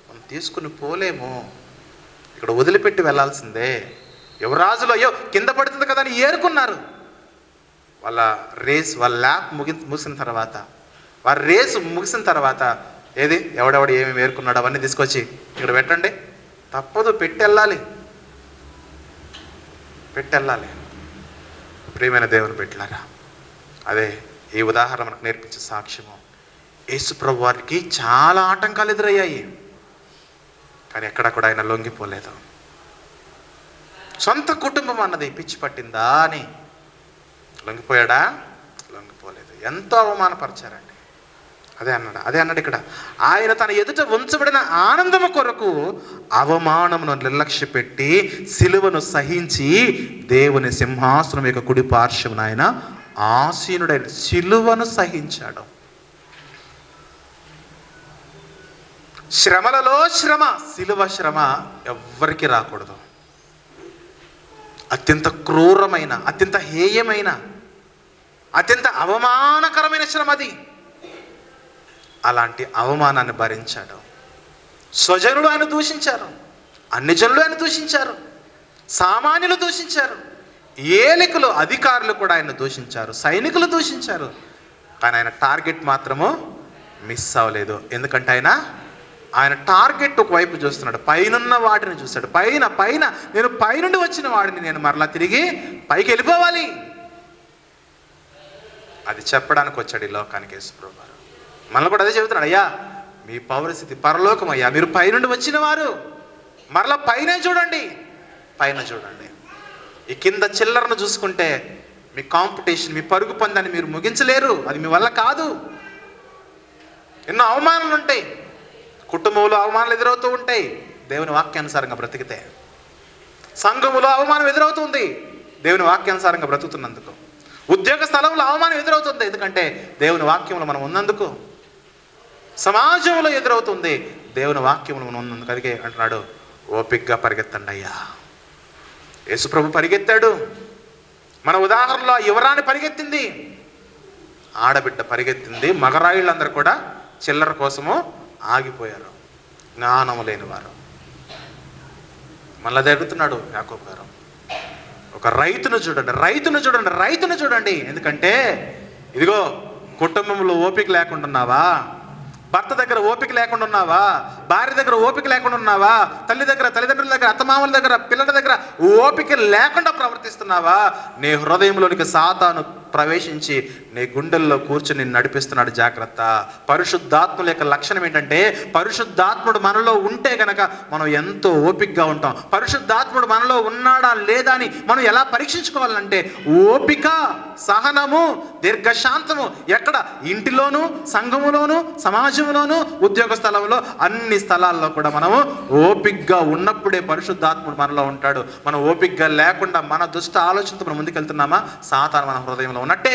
మనం తీసుకుని పోలేము. ఇక్కడ వదిలిపెట్టి వెళ్ళాల్సిందే. యువరాజులు అయ్యో కింద పడుతుంది కదా అని ఏరుకున్నారు. వాళ్ళ ల్యాప్ రేసు ముగిసిన తర్వాత ఏది ఎవడెవడు ఏమేమి ఏరుకున్నాడు అవన్నీ తీసుకొచ్చి ఇక్కడ పెట్టండి. తప్పదు, పెట్టెళ్ళాలి. ప్రియమైన దేవుని బిడ్డలారా, అదే ఈ ఉదాహరణ మనకు నేర్పించే సాక్ష్యము. యేసుప్రభు వారికి చాలా ఆటంకాలు ఎదురయ్యాయి, కానీ ఎక్కడా కూడా ఆయన లొంగిపోలేదు. సొంత కుటుంబం అన్నది పిచ్చి పట్టిందా అని లొంగిపోయాడా? లొంగిపోలేదు. ఎంతో అవమానపరిచారండి. అదే అన్నాడు ఇక్కడ. ఆయన తన ఎదుట ఉంచబడిన ఆనందము కొరకు అవమానమును నిర్లక్ష్య పెట్టి సిలువను సహించి దేవుని సింహాసనం యొక్క కుడి పార్శ్వమున ఆయన ఆసీనుడైన సిలువను సహించాడు. శ్రమలలో శ్రమ, సిలువ శ్రమ ఎవ్వరికి రాకూడదు. అత్యంత క్రూరమైన, అత్యంత హేయమైన, అత్యంత అవమానకరమైన శ్రమ అది. అలాంటి అవమానాన్ని భరించాడు. స్వజనులు ఆయన దూషించారు, అన్ని జనులు ఆయన దూషించారు, సామాన్యులు దూషించారు, ఏలికలు అధికారులు కూడా ఆయన దూషించారు, సైనికులు దూషించారు. కానీ ఆయన టార్గెట్ మాత్రము మిస్ అవ్వలేదు. ఎందుకంటే ఆయన టార్గెట్ ఒకవైపు చూస్తున్నాడు, పైనున్న వాటిని చూస్తాడు. పైన నేను పైనుండి వచ్చిన వాడిని, నేను మరలా తిరిగి పైకి వెళ్ళిపోవాలి. అది చెప్పడానికి వచ్చాడు ఈ లోకానికి యేసుప్రభువు వారు. మనల్ని కూడా అదే చెబుతున్నాడు, అయ్యా మీ పౌరస్థితి పరలోకం అయ్యా, మీరు పైనుండి వచ్చిన వారు, మరలా పైన చూడండి. ఈ కింద చిల్లరను చూసుకుంటే మీ కాంపిటీషన్, మీ పరుగు పందాన్ని మీరు ముగించలేరు. అది మీ వల్ల కాదు. ఎన్నో అవమానాలు ఉంటాయి, కుటుంబంలో అవమానాలు ఎదురవుతూ ఉంటాయి దేవుని వాక్యానుసారంగా బ్రతికితే. సంఘములో అవమానం ఎదురవుతుంది దేవుని వాక్యానుసారంగా బ్రతుకుతున్నందుకు. ఉద్యోగ స్థలంలో అవమానం ఎదురవుతుంది ఎందుకంటే దేవుని వాక్యంలో మనం ఉన్నందుకు. సమాజంలో ఎదురవుతుంది దేవుని వాక్యంలో మనం ఉన్నందుకు. అందుకే అంటున్నాడు, ఓపికగా పరిగెత్తండి అయ్యా. యేసుప్రభు పరిగెత్తాడు. మన ఉదాహరణలో యువరాణి పరిగెత్తింది, ఆడబిడ్డ పరిగెత్తింది, మగరాయిళ్ళందరూ కూడా చిల్లర కోసము ఆగిపోయారు, జ్ఞానము లేని వారు. మళ్ళీ అడుగుతున్నాడు యాకోబు గారు, ఒక రైతును చూడండి. ఎందుకంటే ఇదిగో కుటుంబంలో ఓపిక లేకుండా ఉన్నావా, భర్త దగ్గర ఓపిక లేకుండా ఉన్నావా, భార్య దగ్గర ఓపిక లేకుండా ఉన్నావా, తల్లిదండ్రుల దగ్గర, అత్తమామల దగ్గర, పిల్లల దగ్గర ఓపిక లేకుండా ప్రవర్తిస్తున్నావా, నీ హృదయంలోనికి సాతాను ప్రవేశించి నీ గుండెల్లో కూర్చొని నడిపిస్తున్నాడు. జాగ్రత్త. పరిశుద్ధాత్ముల యొక్క లక్షణం ఏంటంటే, పరిశుద్ధాత్ముడు మనలో ఉంటే గనక మనం ఎంతో ఓపికగా ఉంటాం. పరిశుద్ధాత్ముడు మనలో ఉన్నాడా లేదా అని మనం ఎలా పరీక్షించుకోవాలంటే, ఓపిక, సహనము, దీర్ఘశాంతము. ఎక్కడ? ఇంటిలోను, సంఘములోను, సమాజంలోను, ఉద్యోగ స్థలంలో, అన్ని స్థలాల్లో కూడా మనము ఓపికగా ఉన్నప్పుడే పరిశుద్ధాత్ముడు మనలో ఉంటాడు. మనం ఓపికగా లేకుండా మన దుష్ట ఆలోచనతో మనం ముందుకెళ్తున్నామా, సాతాను మన హృదయంలో ఉన్నట్టే.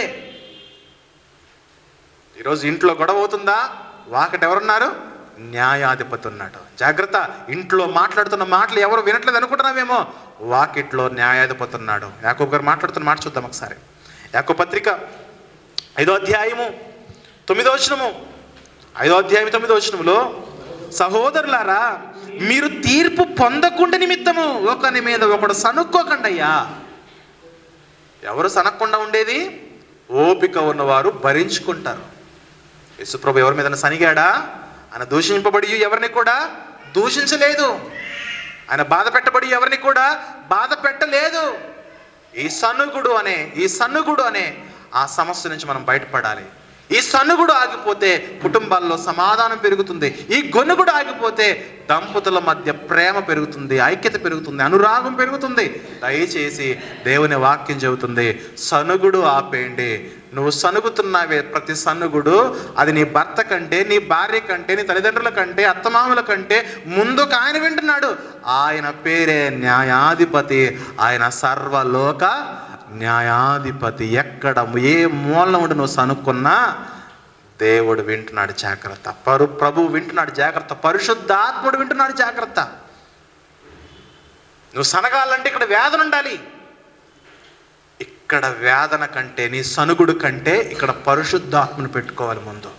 ఈరోజు ఇంట్లో గొడవ అవుతుందా, వాకటి ఎవరున్నారు? న్యాయాధిపతి ఉన్నాడు. జాగ్రత్త. ఇంట్లో మాట్లాడుతున్న మాటలు ఎవరు వినట్లేదు అనుకుంటున్నామేమో, వాకిట్లో న్యాయాధిపతి ఉన్నాడు. యాకోబు గారు మాట్లాడుతున్న మాట చూద్దాం ఒకసారి. యాకోబు పత్రిక 5వ అధ్యాయము 9వ వచనము. 5వ అధ్యాయం 9వ వచనములో, సహోదరులారా మీరు తీర్పు పొందకుండా నిమిత్తము ఒకని మీద ఒకడు సనుక్కోకండి అయ్యా. ఎవరు సనక్కుండా ఉండేది? ఓపిక ఉన్నవారు భరించుకుంటారు. యేసుప్రభు ఎవరి మీద సనిగాడా? ఆయన దూషింపబడి ఎవరిని కూడా దూషించలేదు. ఆయన బాధ పెట్టబడి ఎవరిని కూడా బాధ పెట్టలేదు. ఈ సన్నుగుడు అనే ఆ సమస్య నుంచి మనం బయటపడాలి. ఈ సన్నుగుడు ఆగిపోతే కుటుంబాల్లో సమాధానం పెరుగుతుంది. ఈ గొనుగుడు ఆగిపోతే దంపతుల మధ్య ప్రేమ పెరుగుతుంది, ఐక్యత పెరుగుతుంది, అనురాగం పెరుగుతుంది. దయచేసి దేవుని వాక్యం చెబుతుంది, సనుగుడు ఆపేయండి. నువ్వు సనుగుతున్నావే ప్రతి సన్నుగుడు, అది నీ భర్త కంటే, నీ భార్య కంటే, నీ తల్లిదండ్రుల కంటే, అత్తమామల కంటే ముందుకు ఆయన వింటున్నాడు. ఆయన పేరే న్యాయాధిపతి. ఆయన సర్వలోక న్యాయాధిపతి. ఎక్కడ ఏ మూలన ఉండి నువ్వు సనుక్కున్నా దేవుడు వింటున్నాడు. జాగ్రత్త. ప్రభువు వింటున్నాడు. జాగ్రత్త. పరిశుద్ధాత్ముడు వింటున్నాడు. జాగ్రత్త. నువ్వు సనగాలంటే ఇక్కడ వేదన ఉండాలి. ఇక్కడ వేదన కంటే, నీ సనుగుడు కంటే ఇక్కడ పరిశుద్ధాత్మను పెట్టుకోవాలి ముందు.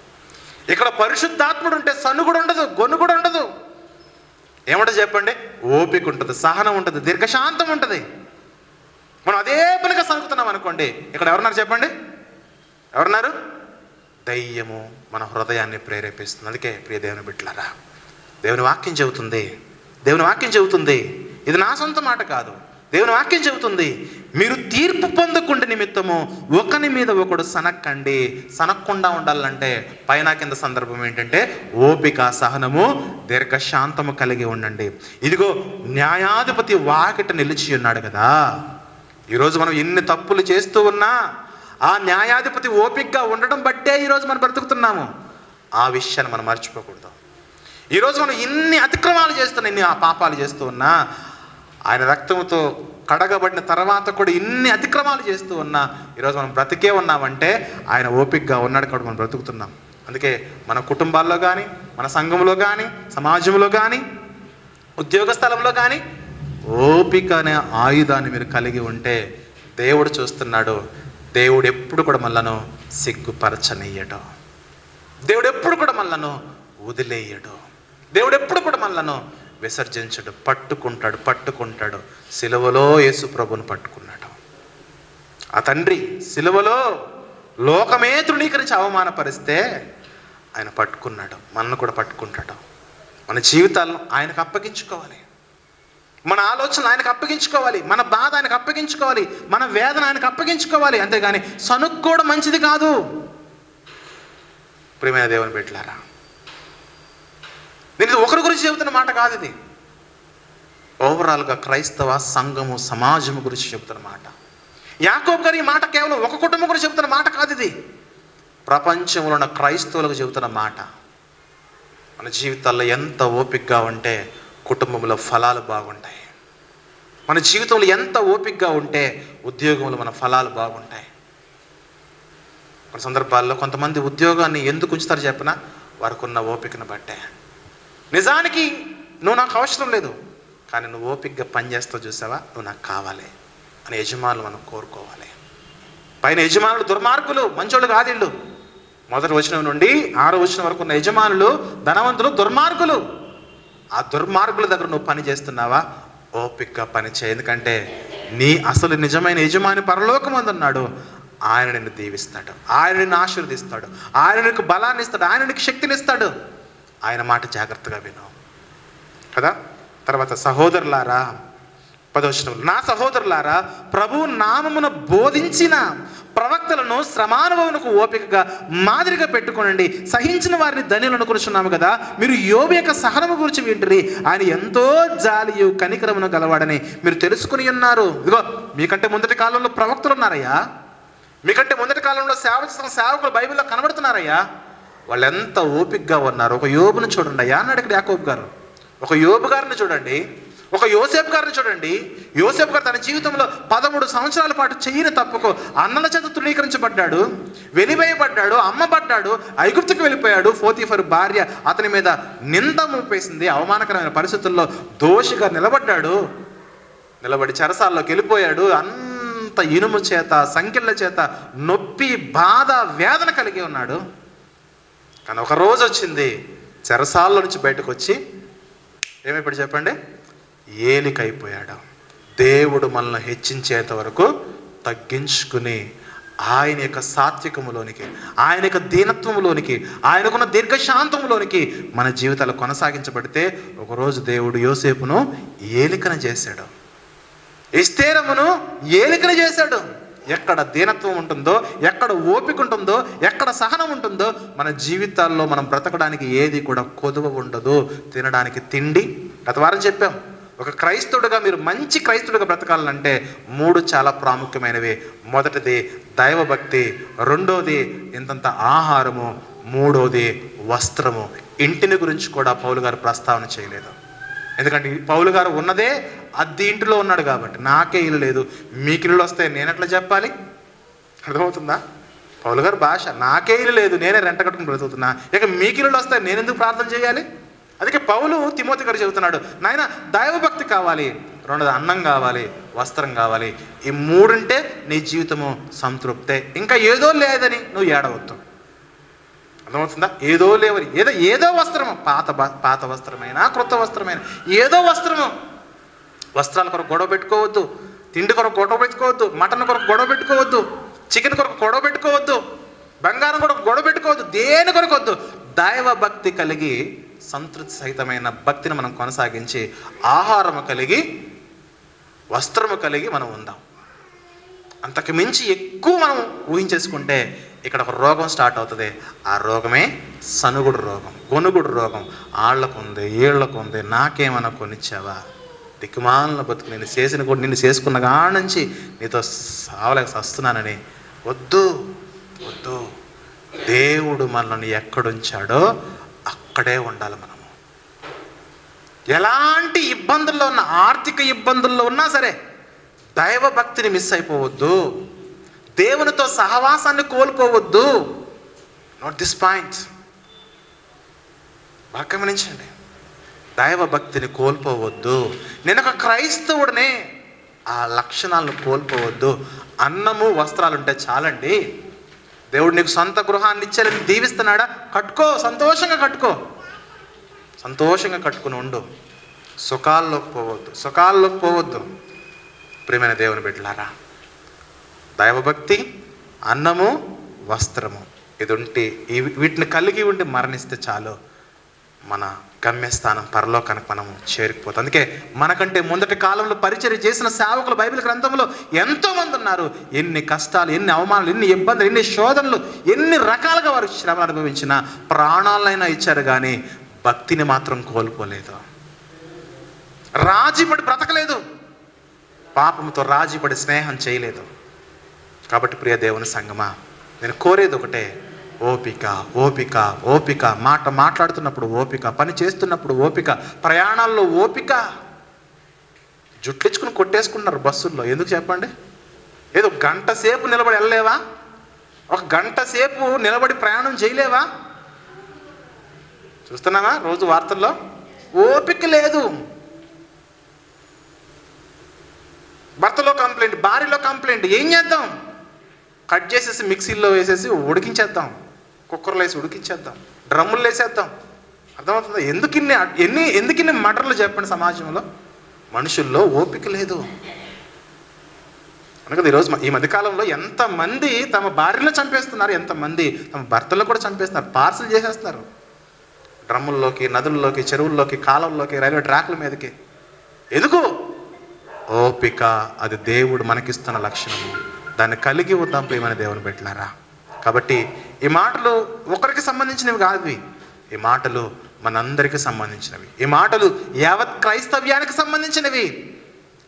ఇక్కడ పరిశుద్ధాత్ముడు ఉంటే సనుగుడు ఉండదు, గొనుగుడు ఉండదు. ఏమంటే చెప్పండి, ఓపిక ఉంటుంది, సహనం ఉంటుంది, దీర్ఘశాంతం ఉంటుంది. మనం అదే పనిగా సనుగుతున్నాం అనుకోండి, ఇక్కడ ఎవరున్నారు చెప్పండి? ఎవరున్నారు? దయ్యము మన హృదయాన్ని ప్రేరేపిస్తుంది. అందుకే ప్రియ దేవుని బిడ్డలారా, దేవుని వాక్యం చెబుతుంది, ఇది నా సొంత మాట కాదు, దేవుని వాక్యం చెబుతుంది, మీరు తీర్పు పొందకుండా నిమిత్తము ఒకని మీద ఒకడు సనక్కండి. సనక్కుండా ఉండాలంటే పైన కింద సందర్భం ఏంటంటే ఓపిక, సహనము, దీర్ఘశాంతము కలిగి ఉండండి. ఇదిగో న్యాయాధిపతి వాకిట నిలిచి ఉన్నాడు కదా. ఈరోజు మనం ఎన్ని తప్పులు చేస్తూ ఉన్నా ఆ న్యాయాధిపతి ఓపికగా ఉండడం బట్టే ఈరోజు మనం బ్రతుకుతున్నాము. ఆ విషయాన్ని మనం మర్చిపోకూడదు. ఈరోజు మనం ఇన్ని అతిక్రమాలు చేస్తున్నా, ఇన్ని ఆ పాపాలు చేస్తూ ఉన్నా, ఆయన రక్తంతో కడగబడిన తర్వాత కూడా ఇన్ని అతిక్రమాలు చేస్తూ ఉన్నా ఈరోజు మనం బ్రతికే ఉన్నామంటే ఆయన ఓపికగా ఉన్నాడు కాబట్టి మనం బ్రతుకుతున్నాం. అందుకే మన కుటుంబాల్లో కానీ, మన సంఘంలో కానీ, సమాజంలో కానీ, ఉద్యోగ స్థలంలో కానీ ఓపిక అనే ఆయుధాన్ని మీరు కలిగి ఉంటే దేవుడు చూస్తున్నాడు. దేవుడు ఎప్పుడు కూడా మనలను సిగ్గుపరచనీయడు. దేవుడు ఎప్పుడు కూడా మనలను వదిలేయడు. దేవుడు ఎప్పుడు కూడా మనలను విసర్జించడు. పట్టుకుంటాడు. సిలువలో యేసు ప్రభువును పట్టుకున్నాడు. ఆ తండ్రి సిలువలో లోకమే తృణీకరించి అవమానపరిస్తే ఆయన పట్టుకున్నాడు. మనల్ని కూడా పట్టుకుంటాడు. మన జీవితాలను ఆయనకు అప్పగించుకోవాలి. మన ఆలోచనలు ఆయనకు అప్పగించుకోవాలి. మన బాధ ఆయనకు అప్పగించుకోవాలి. మన వేదన ఆయనకు అప్పగించుకోవాలి. అంతేగాని సనుక్కోవడం మంచిది కాదు. ప్రియమైన దేవుని బిడ్డలారా, నేను ఒకరి గురించి చెబుతున్న మాట కాదు, ఇది ఓవరాల్గా క్రైస్తవ సంఘము సమాజము గురించి చెబుతున్న మాట. యాకోబు గారు ఈ మాట కేవలం ఒక కుటుంబం గురించి చెబుతున్న మాట కాదు, ఇది ప్రపంచంలో ఉన్న క్రైస్తవులకు చెబుతున్న మాట. మన జీవితాల్లో ఎంత ఓపికగా ఉంటే కుటుంబంలో ఫలాలు బాగుంటాయి. మన జీవితంలో ఎంత ఓపికగా ఉంటే ఉద్యోగంలో మన ఫలాలు బాగుంటాయి. కొన్ని సందర్భాల్లో కొంతమంది ఉద్యోగాన్ని ఎందుకు ఉంచుతారు చెప్పినా వారికి ఉన్న ఓపికను బట్టే. నిజానికి నువ్వు నాకు అవసరం లేదు, కానీ నువ్వు ఓపికగా పనిచేస్తావు చూసావా, నువ్వు నాకు కావాలి అని యజమానులు మనం కోరుకోవాలి. పైన యజమానులు దుర్మార్గులు, మంచోళ్ళు కాదు వీళ్ళు. 1వ వచనం నుండి 6వ వచనం వరకు ఉన్న యజమానులు ధనవంతులు, దుర్మార్గులు. ఆ దుర్మార్గుల దగ్గర నువ్వు పని చేస్తున్నావా, ఓపికగా పని చేయి. ఎందుకంటే నీ అసలు నిజమైన యజమాని పరలోకమందు ఉన్నాడు. ఆయన నిన్ను దీవిస్తాడు, ఆయన నిన్ను ఆశీర్వదిస్తాడు, ఆయన నీకు బలాన్ని ఇస్తాడు, ఆయన నీకు శక్తిని ఇస్తాడు. ఆయన మాట జాగ్రత్తగా విను కదా. తర్వాత సహోదరులారా, 10వ వచనంలో, నా సహోదరులారా, ప్రభువు నామమున బోధించిన ప్రవక్తలను శ్రమానుభవమునకు ఓపికగా మాదిరిగా పెట్టుకోనండి. సహించిన వారిని ధన్యులు అనుకుంటున్నాము కదా. మీరు యోబు యొక్క సహనము గురించి వింటిరి. ఆయన ఎంతో జాలియు కనికరమును గలవాడని మీరు తెలుసుకుని ఉన్నారు. ఇదిగో మీకంటే ముందటి కాలంలో ప్రవక్తలు ఉన్నారయ్యా. మీకంటే ముందటి కాలంలో సేవ చేస్తున్న సేవకులు బైబిల్లో కనబడుతున్నారయ్యా. వాళ్ళు ఎంత ఓపికగా ఉన్నారు. ఒక యోబును చూడండి అయ్యా అన్నాడు ఇక్కడ యాకోబు గారు. ఒక యోబు గారిని చూడండి, ఒక యోసేపు గారిని చూడండి. యోసేపు గారు తన జీవితంలో 13 సంవత్సరాల పాటు చెయ్యని తప్పుకో అన్నల చేత తృణీకరించబడ్డాడు, వెలివేయబడ్డాడు, అమ్మబడ్డాడు, ఐగుప్తుకు వెళ్ళిపోయాడు. పోతీఫరు భార్య అతని మీద నింద మోపేసింది. అవమానకరమైన పరిస్థితుల్లో దోషిగా నిలబడి చెరసాల్లోకి వెళ్ళిపోయాడు. అంత ఇనుము చేత, సంకెళ్ళ చేత నొప్పి, బాధ, వేదన కలిగి ఉన్నాడు. కానీ ఒక రోజు వచ్చింది, చెరసాల్లో నుంచి బయటకు వచ్చి ఏమైపోయాడు చెప్పండి, ఏలికైపోయాడు. దేవుడు మనల్ని హెచ్చించేంత వరకు తగ్గించుకుని ఆయన యొక్క సాత్వికములోనికి, ఆయన యొక్క దీనత్వములోనికి, ఆయనకున్న దీర్ఘశాంతములోనికి మన జీవితాలు కొనసాగించబడితే ఒకరోజు దేవుడు యోసేపును ఏలికన చేశాడు, ఎస్తేరమును ఏలికన చేశాడు. ఎక్కడ దీనత్వం ఉంటుందో, ఎక్కడ ఓపిక ఉంటుందో, ఎక్కడ సహనం ఉంటుందో మన జీవితాల్లో మనం బ్రతకడానికి ఏది కూడా కొదువ ఉండదు. తినడానికి తిండి, గత వారం చెప్పాం. ఒక క్రైస్తవుడిగా మీరు మంచి క్రైస్తవుడిగా బ్రతకాలంటే 3 చాలా ప్రాముఖ్యమైనవి. మొదటిది దైవభక్తి, రెండోది ఇంతంత ఆహారము, మూడోది వస్త్రము. ఇంటిని గురించి కూడా పౌలు గారు ప్రస్తావన చేయలేదు. ఎందుకంటే పౌలు గారు ఉన్నదే అద్దె ఇంటిలో ఉన్నాడు కాబట్టి. నాకే ఇల్లు లేదు, మీకు ఇల్లు వస్తే నేను ఎట్లా చెప్పాలి? అర్థమవుతుందా? పౌలు గారు భాష, నాకే ఇల్లు లేదు, నేనే రెంట కట్టుకుని బ్రతుకుతున్నా, ఇక మీకు ఇల్లు వస్తే నేను ఎందుకు ప్రార్థన చేయాలి? అందుకే పౌలు తిమోతి గారు చెబుతున్నాడు, నాయన దైవభక్తి కావాలి, రెండోది అన్నం కావాలి, వస్త్రం కావాలి. ఈ 3 ఉంటే నీ జీవితము సంతృప్తే. ఇంకా ఏదో లేదని నువ్వు ఏడవద్దు. అర్థమవుతుందా? ఏదో లేవని, ఏదో వస్త్రము, పాత వస్త్రమైనా క్రొత్త వస్త్రమైనా ఏదో వస్త్రము. వస్త్రాల కొరకు గొడవ పెట్టుకోవద్దు, తిండి కొరకు గొడవ పెట్టుకోవద్దు, మటన్ కొరకు గొడవ పెట్టుకోవద్దు, చికెన్ కొరకు గొడవ పెట్టుకోవద్దు, బంగారం కొరకు గొడవ పెట్టుకోవద్దు, దేని కొరకు వద్దు. దైవ భక్తి కలిగి సంతృప్తి సహితమైన భక్తిని మనం కొనసాగించి ఆహారము కలిగి వస్త్రము కలిగి మనం ఉందాం. అంతకు మించి ఎక్కువ మనం ఊహించేసుకుంటే ఇక్కడ ఒక రోగం స్టార్ట్ అవుతుంది. ఆ రోగమే సనుగుడు రోగం, గొనుగుడు రోగం. ఆళ్ళకుంది, ఏళ్ళకుంది, నాకేమన్నా కొనిచ్చావా, దిక్కుమాలను బతుకు, నేను చేసిన కూడా నిన్ను చేసుకున్న కాడ నుంచి నీతో సావలేక వస్తున్నానని. వద్దు. దేవుడు మనల్ని ఎక్కడుంచాడో అక్కడే ఉండాలి మనము. ఎలాంటి ఇబ్బందుల్లో ఉన్న, ఆర్థిక ఇబ్బందుల్లో ఉన్నా సరే దైవ భక్తిని మిస్ అయిపోవద్దు, దేవునితో సహవాసాన్ని కోల్పోవద్దు. నోట్ దిస్ పాయింట్, బాగా గమనించండి. దైవ భక్తిని కోల్పోవద్దు. నేను ఒక క్రైస్తవుడినే, ఆ లక్షణాలను కోల్పోవద్దు. అన్నము వస్త్రాలు ఉంటే చాలండి. దేవుడు నీకు సొంత గృహాన్ని ఇచ్చారని దీవిస్తున్నాడా? కట్టుకో, సంతోషంగా కట్టుకో, సంతోషంగా కట్టుకుని ఉండు. సుఖాల్లోకి పోవద్దు. ప్రియమైన దేవుని బిడ్డలారా, దైవభక్తి, అన్నము, వస్త్రము ఇది ఉంటే, వీటిని కలిగి ఉండి మరణిస్తే చాలు, మన గమ్యస్థానం పరలోకానికి మనము చేరుకుపోతాం. అందుకే మనకంటే ముందటి కాలంలో పరిచర్య చేసిన సేవకులు బైబిల్ గ్రంథంలో ఎంతోమంది ఉన్నారు. ఎన్ని కష్టాలు, ఎన్ని అవమానాలు, ఎన్ని ఇబ్బందులు, ఎన్ని శోధనలు, ఎన్ని రకాలుగా వారు శ్రమ అనుభవించిన ప్రాణాలైనా ఇచ్చారు, కానీ భక్తిని మాత్రం కోల్పోలేదు. రాజీపడి బ్రతకలేదు, పాపంతో రాజీపడి స్నేహం చేయలేదు. కాబట్టి ప్రియ దేవుని సంగమా, నేను కోరేది ఒకటే, ఓపిక, ఓపిక, ఓపిక. మాట్లాడుతున్నప్పుడు ఓపిక, పని చేస్తున్నప్పుడు ఓపిక, ప్రయాణాల్లో ఓపిక. జుట్లించుకుని కొట్టేసుకున్నారు బస్సుల్లో. ఎందుకు చెప్పండి? ఏదో గంట సేపు నిలబడి వెళ్ళలేవా? ఒక గంట సేపు నిలబడి ప్రయాణం చేయలేవా? చూస్తున్నావా రోజు వార్తల్లో? ఓపిక లేదు. భర్తలో కంప్లైంట్, భార్యలో కంప్లైంట్. ఏం చేద్దాం? కట్ చేసేసి మిక్సీలో వేసేసి ఉడికించేద్దాం, కుక్కర్లో వేసి ఉడికించేద్దాం, డ్రమ్ములు వేసేద్దాం. అర్థమవుతుందా? ఎందుకిన్ని మటర్లు చెప్పండి సమాజంలో? మనుషుల్లో ఓపిక లేదు. అందుకని ఈరోజు ఈ మధ్యకాలంలో ఎంతమంది తమ భార్యలను చంపేస్తున్నారు, ఎంతమంది తమ భర్తలను కూడా చంపేస్తున్నారు, పార్సల్ చేసేస్తున్నారు డ్రమ్ముల్లోకి, నదుల్లోకి, చెరువుల్లోకి, కాలంలోకి, రైల్వే ట్రాక్ల మీదకి. ఎందుకు? ఓపిక. అది దేవుడు మనకిస్తున్న లక్షణము. దాన్ని కలిగి ఉందాం ప్రియమైన దేవుని బిడ్డలారా. కాబట్టి ఈ మాటలు ఒకరికి సంబంధించినవి కాదు, ఈ మాటలు మనందరికీ సంబంధించినవి. ఈ మాటలు యావత్ క్రైస్తవ్యానికి సంబంధించినవి.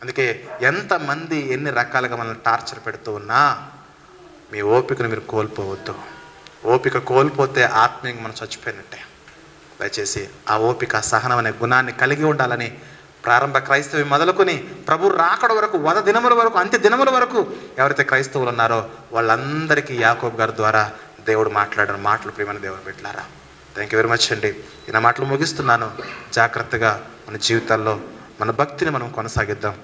అందుకే ఎంతమంది ఎన్ని రకాలుగా మనల్ని టార్చర్ పెడుతూ ఉన్నా మీ ఓపికను మీరు కోల్పోవద్దు. ఓపిక కోల్పోతే ఆత్మీయంగా మనం చచ్చిపోయినట్టే. దయచేసి ఆ ఓపిక, సహనం అనే గుణాన్ని కలిగి ఉండాలని ప్రారంభ క్రైస్తవి మొదలుకొని ప్రభు రాకడ వరకు, వద దినముల వరకు, అంత్య దినముల వరకు ఎవరైతే క్రైస్తవులు ఉన్నారో వాళ్ళందరికీ యాకోబు గారి ద్వారా దేవుడు మాట్లాడిన మాటలు ప్రియమైన దేవుని బిడ్డలారా. థ్యాంక్ యూ వెరీ మచ్ అండి. నా మాటలు ముగిస్తున్నాను. జాగ్రత్తగా మన జీవితాల్లో మన భక్తిని మనం కొనసాగిద్దాం.